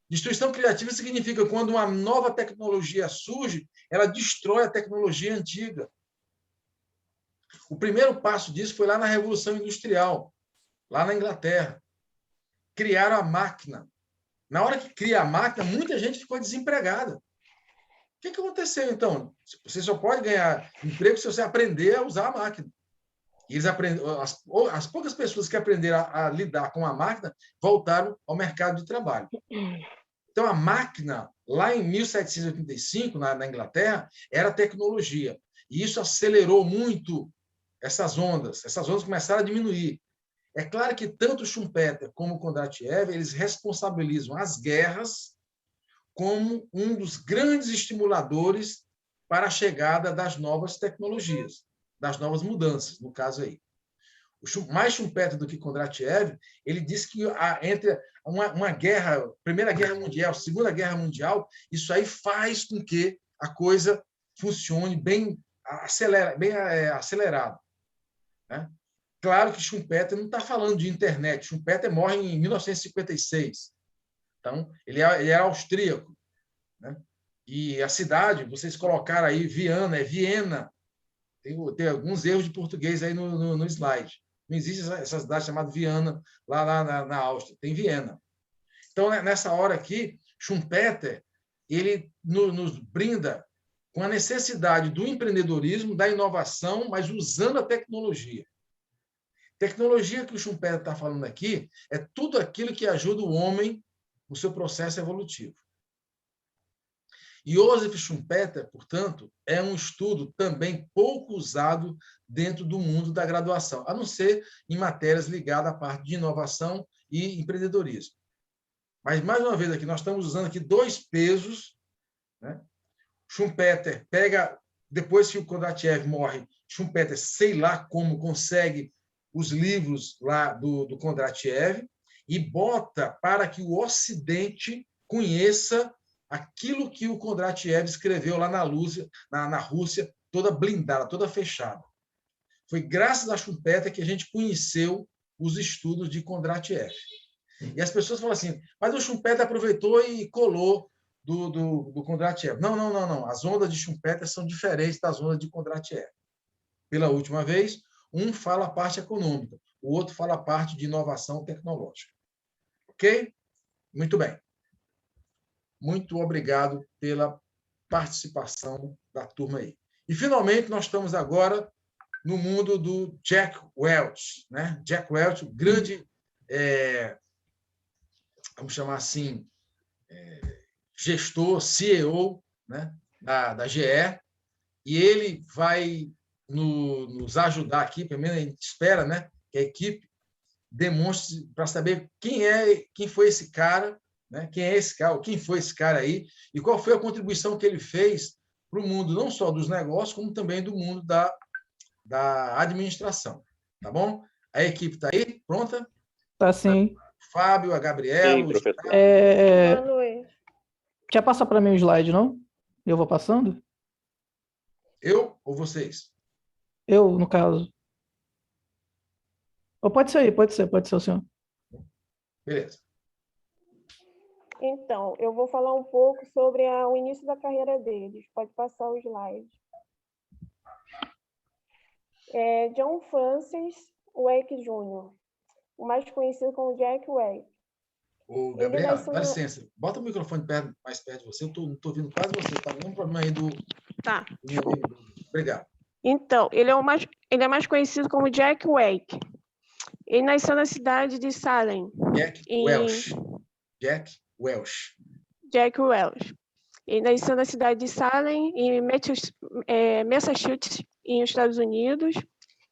Destruição criativa significa quando uma nova tecnologia surge, ela destrói a tecnologia antiga. O primeiro passo disso foi lá na Revolução Industrial, lá na Inglaterra. Criaram a máquina. Na hora que cria a máquina, muita gente ficou desempregada. O que aconteceu, então? Você só pode ganhar emprego se você aprender a usar a máquina. E eles as poucas pessoas que aprenderam a lidar com a máquina voltaram ao mercado de trabalho. Então, a máquina, lá em 1785, na Inglaterra, era tecnologia. E isso acelerou muito essas ondas. Essas ondas começaram a diminuir. É claro que tanto Schumpeter como Kondratiev, eles responsabilizam as guerras como um dos grandes estimuladores para a chegada das novas tecnologias, das novas mudanças, no caso aí. Mais Schumpeter do que Kondratiev, ele diz que entre uma guerra, Primeira Guerra Mundial, Segunda Guerra Mundial, isso aí faz com que a coisa funcione bem acelerado. Né? Claro que Schumpeter não está falando de internet. Schumpeter morre em 1956. Então, ele era austríaco. Né? E a cidade, vocês colocaram aí Viana, é Viena. Tem alguns erros de português aí no slide. Não existe essa cidade chamada Viana lá na Áustria. Tem Viena. Então, nessa hora aqui, Schumpeter ele nos brinda com a necessidade do empreendedorismo, da inovação, mas usando a tecnologia. Tecnologia que o Schumpeter está falando aqui é tudo aquilo que ajuda o homem no seu processo evolutivo. Joseph Schumpeter, portanto, é um estudo também pouco usado dentro do mundo da graduação, a não ser em matérias ligadas à parte de inovação e empreendedorismo. Mas, mais uma vez, aqui nós estamos usando aqui 2 pesos, né? Schumpeter pega, depois que o Kondratiev morre, Schumpeter, sei lá como, consegue os livros lá do Kondratiev e bota para que o Ocidente conheça aquilo que o Kondratiev escreveu lá na Rússia, toda blindada, toda fechada. Foi graças a Schumpeter que a gente conheceu os estudos de Kondratiev. E as pessoas falam assim, mas o Schumpeter aproveitou e colou do Kondratiev. Não. As ondas de Schumpeter são diferentes das ondas de Kondratiev. Pela última vez, um fala a parte econômica, o outro fala a parte de inovação tecnológica. Ok? Muito bem. Muito obrigado pela participação da turma aí. E, finalmente, nós estamos agora no mundo do Jack Welch, né? Jack Welch, o grande, vamos chamar assim, gestor, CEO, né? da GE, e ele vai nos ajudar aqui, pelo menos a gente espera, né? Que a equipe demonstre para saber quem foi esse cara, né? Quem é esse cara, quem foi esse cara aí, e qual foi a contribuição que ele fez para o mundo, não só dos negócios, como também do mundo da administração. Tá bom? A equipe está aí? Pronta? Tá sim. Fábio, a Gabriela. Sim, professor. Boa noite. Quer passar para mim o slide, não? Eu vou passando? Eu ou vocês? Eu, no caso. Ou pode ser o senhor. Beleza. Então, eu vou falar um pouco sobre o início da carreira deles. Pode passar o slide. John Francis Wake Jr., o mais conhecido como Jack Wake. Ô, Gabriela, dá licença. Bota o microfone mais perto de você. Eu não estou ouvindo quase você. Está com um problema aí do... Tá. Obrigado. Então, ele é mais conhecido como Jack Wake. Ele nasceu na cidade de Salem. Jack Welch. Jack Welch. Ele nasceu na cidade de Salem, em Massachusetts, nos Estados Unidos,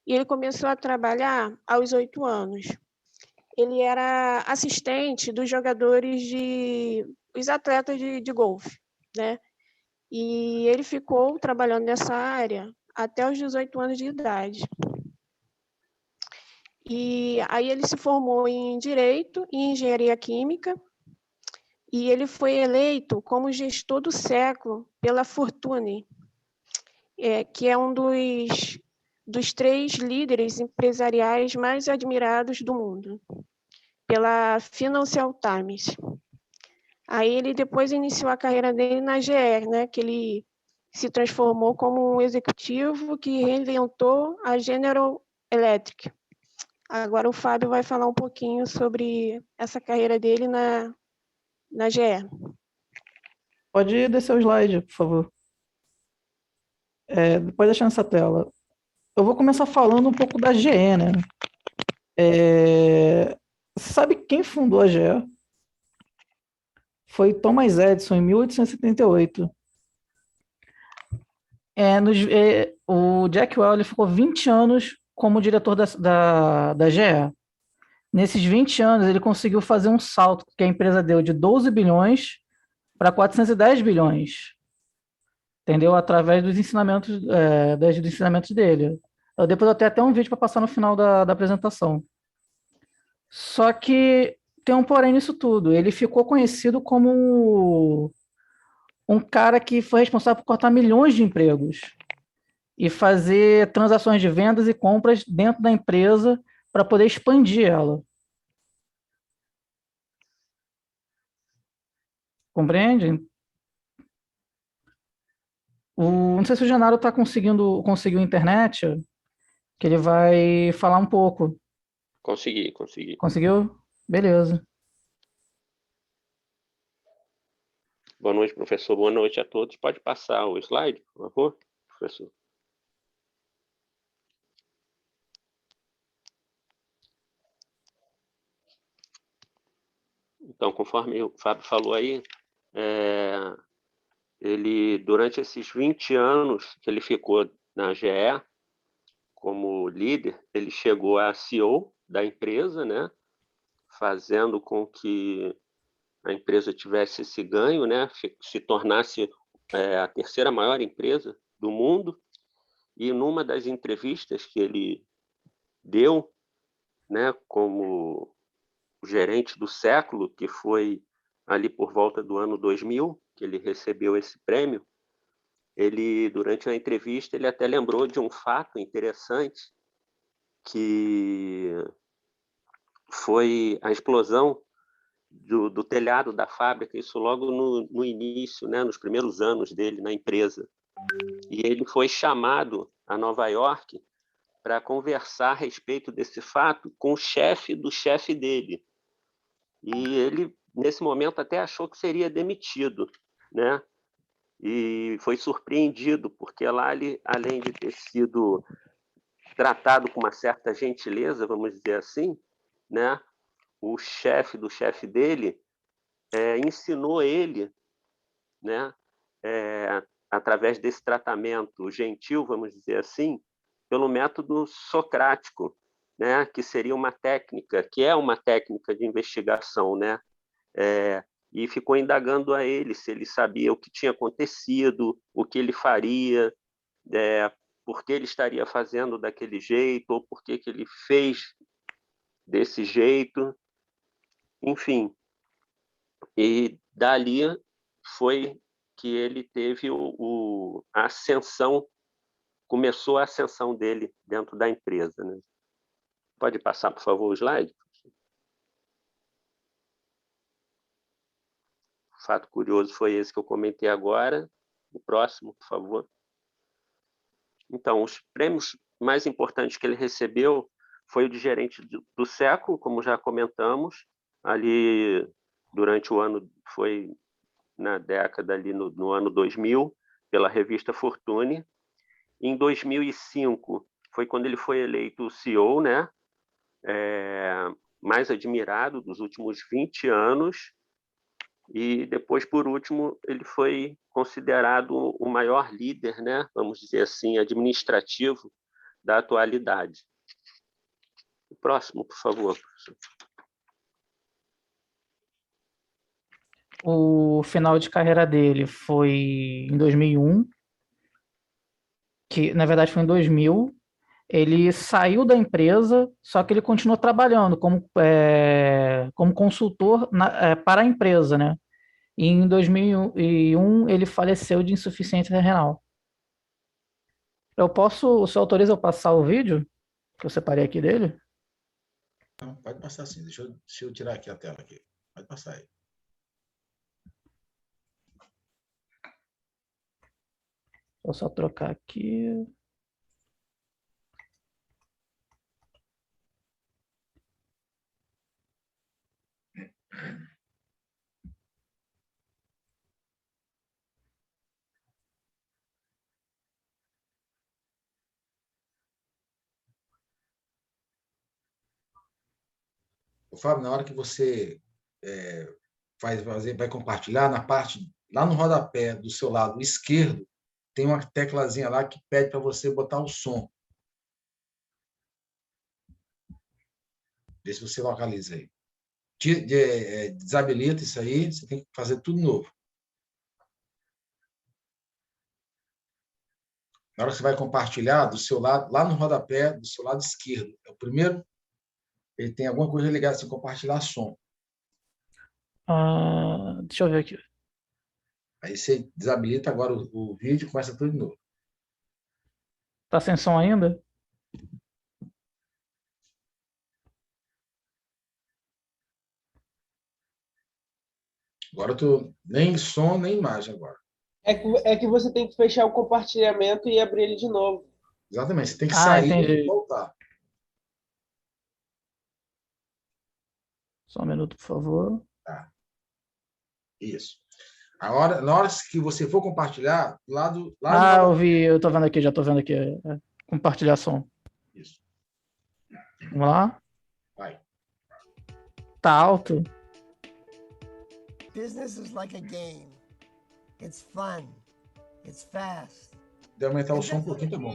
e ele começou a trabalhar aos 8 anos. Ele era assistente dos jogadores os atletas de golfe, né? E ele ficou trabalhando nessa área até os 18 anos de idade. E aí ele se formou em Direito e Engenharia Química, e ele foi eleito como gestor do século pela Fortune, que é um dos 3 líderes empresariais mais admirados do mundo, pela Financial Times. Aí ele depois iniciou a carreira dele na GE, né, que ele se transformou como um executivo que reinventou a General Electric. Agora o Fábio vai falar um pouquinho sobre essa carreira dele na GE. Pode descer o slide, por favor. Pode deixar nessa tela. Eu vou começar falando um pouco da GE, né? Você sabe quem fundou a GE? Foi Thomas Edison, em 1878. O Jack Welch ele ficou 20 anos como diretor da GE. Nesses 20 anos, ele conseguiu fazer um salto que a empresa deu de 12 bilhões para 410 bilhões. Entendeu? Através dos ensinamentos, dos ensinamentos dele. Depois eu tenho até um vídeo para passar no final da apresentação. Só que tem um porém nisso tudo. Ele ficou conhecido como um cara que foi responsável por cortar milhões de empregos e fazer transações de vendas e compras dentro da empresa para poder expandir ela. Compreende? Não sei se o Genaro conseguiu internet, que ele vai falar um pouco. Consegui. Conseguiu? Beleza. Boa noite, professor. Boa noite a todos. Pode passar o slide, por favor, professor? Então, conforme o Fábio falou aí, ele, durante esses 20 anos que ele ficou na GE como líder, ele chegou a CEO da empresa, né, fazendo com que a empresa tivesse esse ganho, né, se tornasse a terceira maior empresa do mundo. E numa das entrevistas que ele deu, né, como gerente do século, que foi ali por volta do ano 2000, que ele recebeu esse prêmio, ele, durante a entrevista, ele até lembrou de um fato interessante, que foi a explosão do telhado da fábrica, isso logo no início, né, nos primeiros anos dele na empresa. E ele foi chamado a Nova York para conversar a respeito desse fato com o chefe do chefe dele. E ele, nesse momento, até achou que seria demitido, né? E foi surpreendido, porque lá ele, além de ter sido tratado com uma certa gentileza, vamos dizer assim, né? O chefe do chefe dele ensinou ele, né? Através desse tratamento gentil, vamos dizer assim, pelo método socrático, né? Que seria uma técnica, que é uma técnica de investigação, né? E ficou indagando a ele se ele sabia o que tinha acontecido, o que ele faria, por que ele estaria fazendo daquele jeito, ou por que ele fez desse jeito, enfim. E dali foi que ele teve a ascensão, começou a ascensão dele dentro da empresa, né? Pode passar, por favor, o slide? O fato curioso foi esse que eu comentei agora. O próximo, por favor. Então, os prêmios mais importantes que ele recebeu foi o de gerente do século, como já comentamos, ali durante o ano, foi na década ali no ano 2000, pela revista Fortune. Em 2005 foi quando ele foi eleito o CEO, né? Mais admirado dos últimos 20 anos. E depois, por último, ele foi considerado o maior líder, né? Vamos dizer assim, administrativo da atualidade. O próximo, por favor, professor. O final de carreira dele foi em 2001, que na verdade foi em 2000. Ele saiu da empresa, só que ele continuou trabalhando como consultor para a empresa, né? E em 2001 ele faleceu de insuficiência renal. O senhor autoriza eu passar o vídeo que eu separei aqui dele? Não, pode passar sim. Deixa eu tirar aqui a tela aqui. Pode passar aí. Vou só trocar aqui. Fábio, na hora que você vai compartilhar, na parte, lá no rodapé do seu lado esquerdo, tem uma teclazinha lá que pede para você botar o som. Vê se você localiza aí. Desabilita isso aí, você tem que fazer tudo novo. Na hora que você vai compartilhar, do seu lado, lá no rodapé, do seu lado esquerdo, é o primeiro, ele tem alguma coisa ligada assim, compartilhar som. Deixa eu ver aqui. Aí você desabilita agora o vídeo e começa tudo de novo. Tá sem som ainda? Agora eu tô nem som, nem imagem agora. É que você tem que fechar o compartilhamento e abrir ele de novo. Exatamente, você tem que sair entendi. e voltar. Só um minuto, por favor. Tá. Isso. Agora, na hora que você for compartilhar, eu vi, eu tô vendo aqui, já tô vendo aqui. Compartilhar som. Isso. Vamos lá? Vai. Tá alto? Business is like a game. It's fun. It's fast. Deve aumentar o som um pouquinho, tá bom.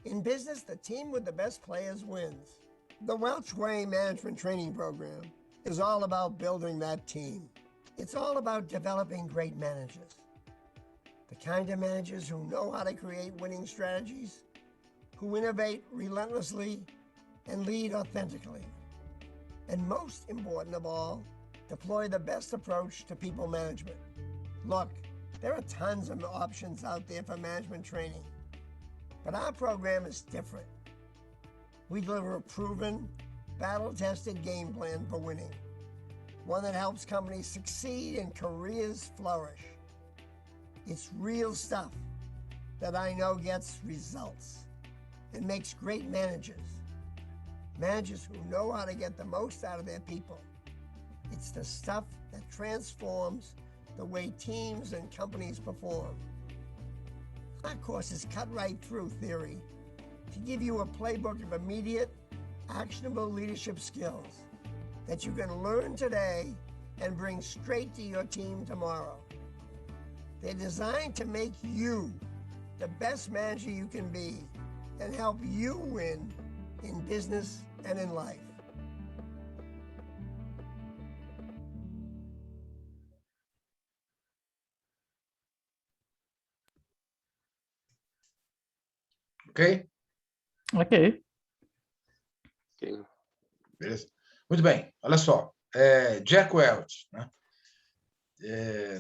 In business, the team with the best players wins. The Welch Way Management Training Program is all about building that team. It's all about developing great managers. The kind of managers who know how to create winning strategies, who innovate relentlessly, and lead authentically. And most important of all, deploy the best approach to people management. Look, there are tons of options out there for management training, but our program is different. We deliver a proven, battle-tested game plan for winning, one that helps companies succeed and careers flourish. It's real stuff that I know gets results and makes great managers. Managers who know how to get the most out of their people. It's the stuff that transforms the way teams and companies perform. Our courses cut right through theory to give you a playbook of immediate, actionable leadership skills that you can learn today and bring straight to your team tomorrow. They're designed to make you the best manager you can be and help you win in business and in life. Ok? Ok. Beleza? Muito bem. Olha só. Jack Welch, né?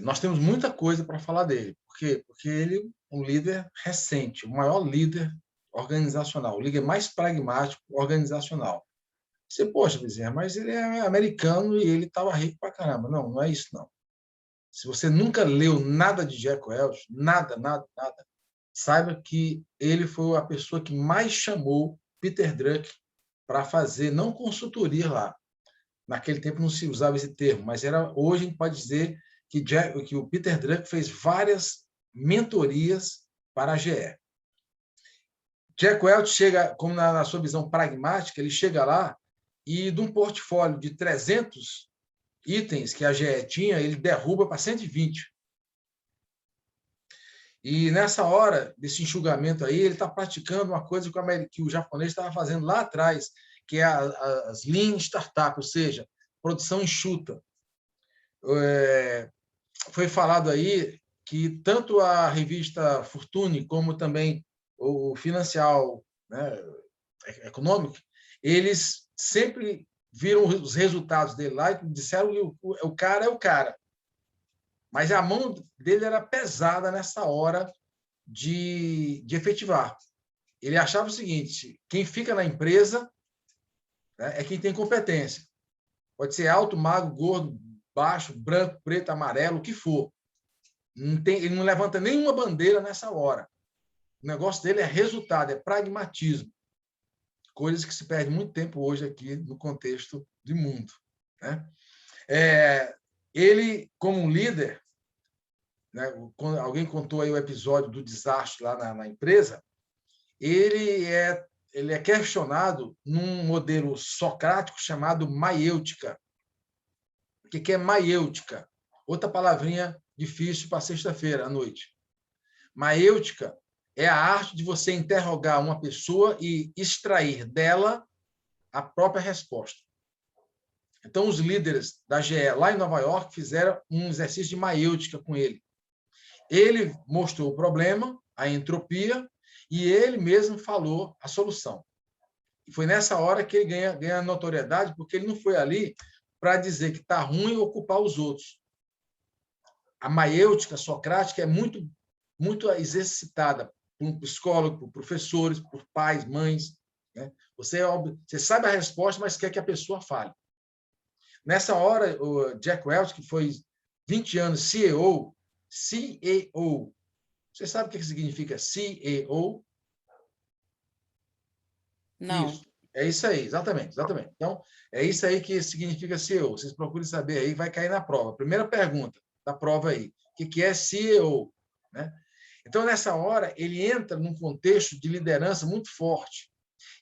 Nós temos muita coisa para falar dele. Por quê? Porque ele é um líder recente, o maior líder organizacional, o líder mais pragmático organizacional. Você, poxa, Bezerra, mas ele é americano e ele estava rico pra caramba. Não, não é isso, não. Se você nunca leu nada de Jack Welch, nada, saiba que ele foi a pessoa que mais chamou Peter Drucker para fazer, não consultoria lá. Naquele tempo não se usava esse termo, mas hoje a gente pode dizer que o Peter Drucker fez várias mentorias para a GE. Jack Welch chega, como na sua visão pragmática, ele chega lá e de um portfólio de 300 itens que a GE tinha, ele derruba para 120. E nessa hora desse enxugamento aí, ele está praticando uma coisa que o japonês estava fazendo lá atrás, que é as Lean Startup, ou seja, produção enxuta. Foi falado aí que tanto a revista Fortune como também o Financial, né, Economic, eles sempre viram os resultados dele lá e disseram que o cara é o cara. Mas a mão dele era pesada nessa hora de efetivar. Ele achava o seguinte: quem fica na empresa, né, é quem tem competência. Pode ser alto, magro, gordo, baixo, branco, preto, amarelo, o que for. Ele não levanta nenhuma bandeira nessa hora. O negócio dele é resultado, é pragmatismo. Coisas que se perde muito tempo hoje aqui no contexto do mundo, né? Ele, como um líder, né, alguém contou aí o episódio do desastre lá na empresa, ele é questionado num modelo socrático chamado maiêutica. O que é maiêutica? Outra palavrinha difícil para sexta-feira à noite. Maiêutica é a arte de você interrogar uma pessoa e extrair dela a própria resposta. Então, os líderes da GE lá em Nova York fizeram um exercício de maiêutica com ele. Ele mostrou o problema, a entropia, e ele mesmo falou a solução. E foi nessa hora que ele ganha notoriedade, porque ele não foi ali para dizer que está ruim e ocupar os outros. A maiêutica socrática é muito, muito exercitada por um psicólogo, por professores, por pais, mães, né? Você sabe a resposta, mas quer que a pessoa fale. Nessa hora, o Jack Welch, que foi 20 anos CEO, você sabe o que significa CEO? Não. Isso. É isso aí, exatamente. Então, é isso aí que significa CEO. Vocês procurem saber aí, vai cair na prova. Primeira pergunta da prova aí. O que é CEO? Né? Então, nessa hora, ele entra num contexto de liderança muito forte.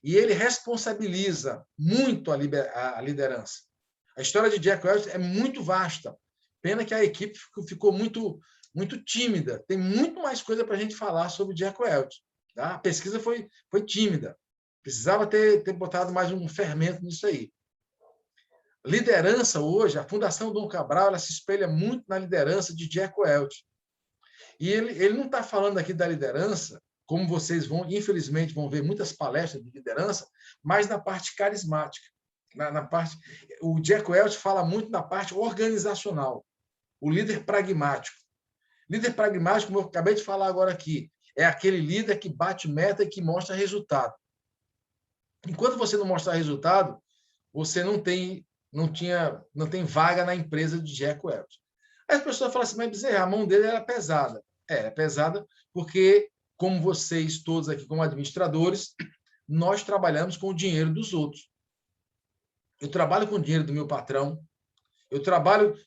E ele responsabiliza muito a liderança. A história de Jack Welch é muito vasta. Pena que a equipe ficou muito, muito tímida. Tem muito mais coisa para a gente falar sobre Jack Welch. Tá? A pesquisa foi tímida. Precisava ter botado mais um fermento nisso aí. Liderança hoje, a Fundação Dom Cabral, ela se espelha muito na liderança de Jack Welch. E ele não está falando aqui da liderança, como vocês infelizmente, vão ver muitas palestras de liderança, mas na parte carismática. O Jack Welch fala muito na parte organizacional, o líder pragmático. Líder pragmático, como eu acabei de falar agora aqui, é aquele líder que bate meta e que mostra resultado. Enquanto você não mostrar resultado, você não tem vaga na empresa de Jack Welch. Aí as pessoas falam assim, mas Bezerra, a mão dele era pesada. É pesada porque, como vocês todos aqui, como administradores, nós trabalhamos com o dinheiro dos outros. Eu trabalho com o dinheiro do meu patrão.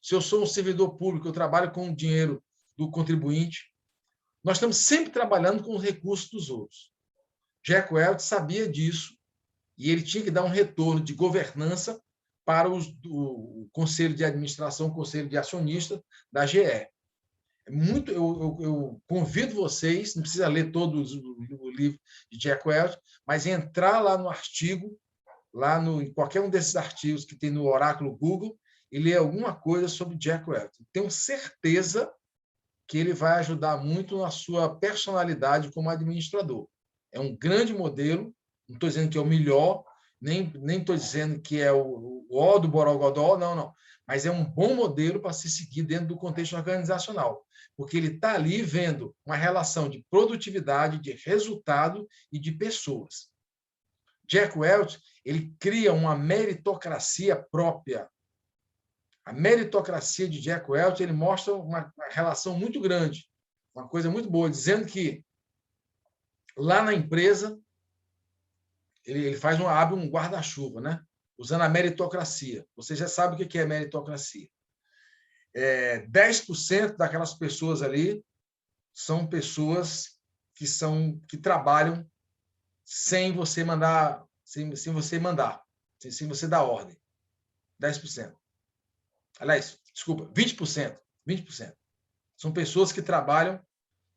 Se eu sou um servidor público, eu trabalho com o dinheiro do contribuinte. Nós estamos sempre trabalhando com os recursos dos outros. Jack Welch sabia disso e ele tinha que dar um retorno de governança para o conselho de administração, o conselho de acionistas da GE. Eu convido vocês, não precisa ler todo o livro de Jack Welch, mas entrar lá no artigo, em qualquer um desses artigos que tem no oráculo Google, e ler alguma coisa sobre Jack Welch. Tenho certeza que ele vai ajudar muito na sua personalidade como administrador. É um grande modelo, não estou dizendo que é o melhor, nem estou dizendo que é o ó do Borogodó, não. Mas é um bom modelo para se seguir dentro do contexto organizacional, porque ele está ali vendo uma relação de produtividade, de resultado e de pessoas. Jack Welch, ele cria uma meritocracia própria. A meritocracia de Jack Welch, ele mostra uma relação muito grande, uma coisa muito boa, dizendo que lá na empresa ele abre um guarda-chuva, né? Usando a meritocracia. Você já sabe o que é meritocracia. 10% daquelas pessoas ali são pessoas que trabalham sem você mandar, sem você dar ordem. 10%. Aliás, desculpa, 20%. 20%. São pessoas que trabalham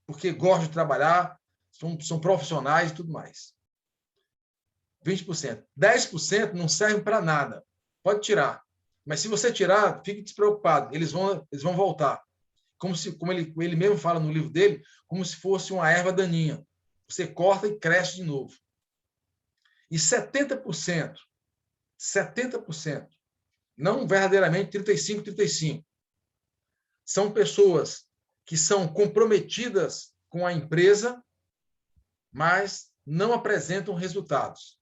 porque gostam de trabalhar, são profissionais e tudo mais. 20%. 10% não serve para nada. Pode tirar. Mas se você tirar, fique despreocupado. Eles vão voltar. Como ele mesmo fala no livro dele, como se fosse uma erva daninha. Você corta e cresce de novo. E 70%, não verdadeiramente 35%, são pessoas que são comprometidas com a empresa, mas não apresentam resultados.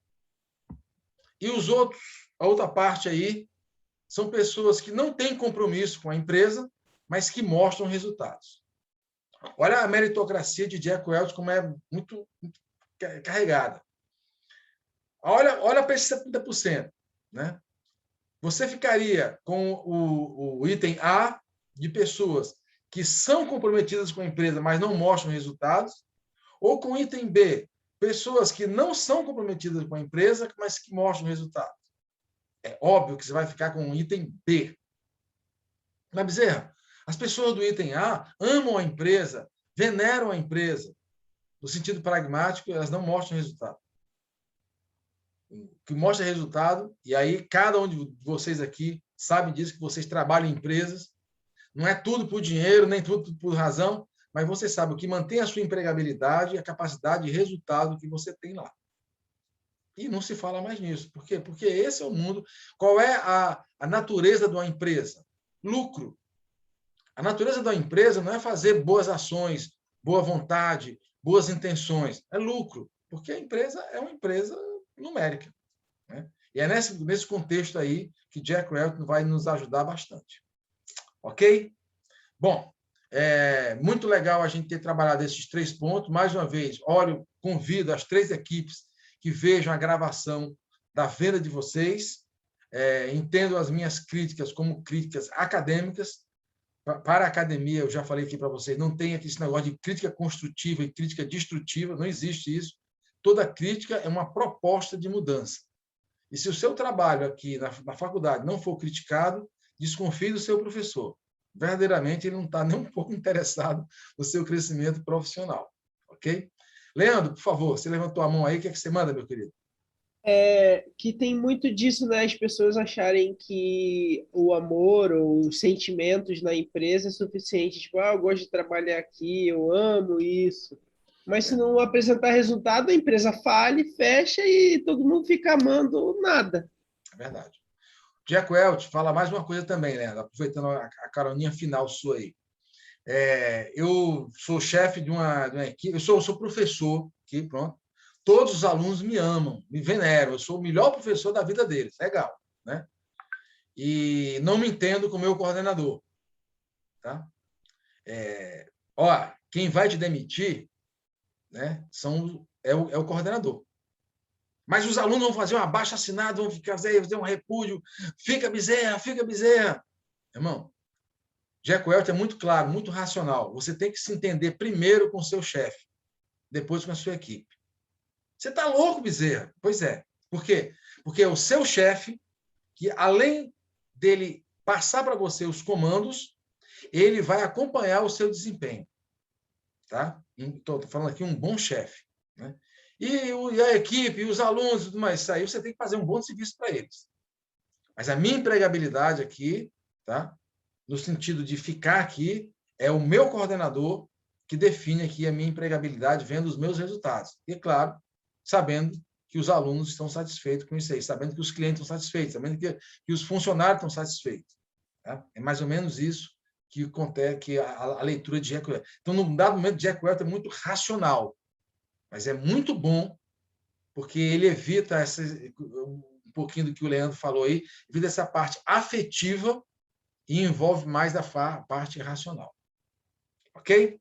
E a outra parte aí, são pessoas que não têm compromisso com a empresa, mas que mostram resultados. Olha a meritocracia de Jack Welch, como é muito carregada. Olha para esse 70%. Né? Você ficaria com o item A de pessoas que são comprometidas com a empresa, mas não mostram resultados, ou com o item B, pessoas que não são comprometidas com a empresa, mas que mostram resultado. É óbvio que você vai ficar com o item B. Mas, Bezerra, as pessoas do item A amam a empresa, veneram a empresa. No sentido pragmático, elas não mostram resultado. O que mostra resultado, e aí cada um de vocês aqui sabe disso, que vocês trabalham em empresas, não é tudo por dinheiro, nem tudo por razão, mas você sabe o que mantém a sua empregabilidade e a capacidade de resultado que você tem lá. E não se fala mais nisso. Por quê? Porque esse é o mundo. Qual é a natureza de uma empresa? Lucro. A natureza da empresa não é fazer boas ações, boa vontade, boas intenções. É lucro. Porque a empresa é uma empresa numérica. Né? E é nesse contexto aí que Jack Welch vai nos ajudar bastante. Ok? Bom, é muito legal a gente ter trabalhado esses 3 pontos. Mais uma vez, convido as 3 equipes que vejam a gravação da venda de vocês. Entendo as minhas críticas como críticas acadêmicas. Para a academia, eu já falei aqui para vocês, não tem aqui esse negócio de crítica construtiva e crítica destrutiva, não existe isso. Toda crítica é uma proposta de mudança. E se o seu trabalho aqui na faculdade não for criticado, desconfie do seu professor. Verdadeiramente, ele não está nem um pouco interessado no seu crescimento profissional. Ok? Leandro, por favor, você levantou a mão aí, o que é que você manda, meu querido? que tem muito disso, né? As pessoas acharem que o amor ou os sentimentos na empresa é suficiente. Tipo, eu gosto de trabalhar aqui, eu amo isso. Mas se não apresentar resultado, a empresa falha, fecha e todo mundo fica amando nada. É verdade. Jack Welch fala mais uma coisa também, né? Aproveitando a caroninha final sua aí. Eu sou chefe de uma equipe, eu sou professor aqui, pronto. Todos os alunos me amam, me veneram, eu sou o melhor professor da vida deles, legal, né? E não me entendo com o meu coordenador, tá? Quem vai te demitir, né, é o coordenador. Mas os alunos vão fazer um abaixo-assinado, vão fazer um repúdio, fica Bezerra. Irmão, Jack Welch é muito claro, muito racional. Você tem que se entender primeiro com o seu chefe, depois com a sua equipe. Você está louco, Bezerra? Pois é. Por quê? Porque é o seu chefe que, além dele passar para você os comandos, ele vai acompanhar o seu desempenho. Tá? Estou falando aqui um bom chefe. Né? E a equipe, e os alunos, tudo mais, isso aí você tem que fazer um bom serviço para eles. Mas a minha empregabilidade aqui, tá? No sentido de ficar aqui, é o meu coordenador que define aqui a minha empregabilidade, vendo os meus resultados. E, claro, sabendo que os alunos estão satisfeitos com isso aí, sabendo que os clientes estão satisfeitos, sabendo que os funcionários estão satisfeitos. Tá? É mais ou menos isso que a leitura de Jack Welch. Então, num dado momento, Jack Welch é muito racional, mas é muito bom, porque ele evita um pouquinho do que o Leandro falou aí, evita essa parte afetiva e envolve mais a parte racional. Ok?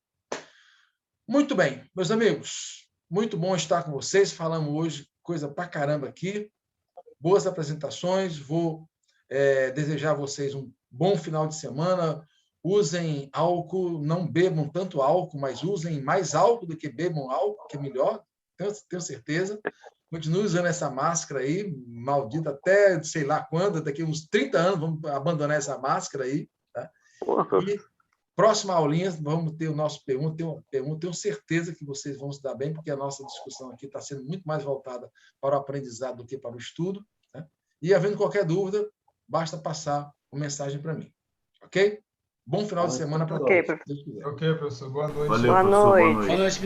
Muito bem, meus amigos. Muito bom estar com vocês. Falamos hoje coisa pra caramba aqui. Boas apresentações. Vou desejar a vocês um bom final de semana. Usem álcool, não bebam tanto álcool, mas usem mais álcool do que bebam álcool, que é melhor, tenho certeza. Continue usando essa máscara aí, maldita, até sei lá quando, daqui a uns 30 anos, vamos abandonar essa máscara aí. Tá? E próxima aulinha, vamos ter o nosso pergunta. Tenho certeza que vocês vão se dar bem, porque a nossa discussão aqui está sendo muito mais voltada para o aprendizado do que para o estudo. Tá? E, havendo qualquer dúvida, basta passar uma mensagem para mim. Ok? Bom final de semana para todos. Ok, professor. Boa noite. Valeu, boa noite. Boa noite.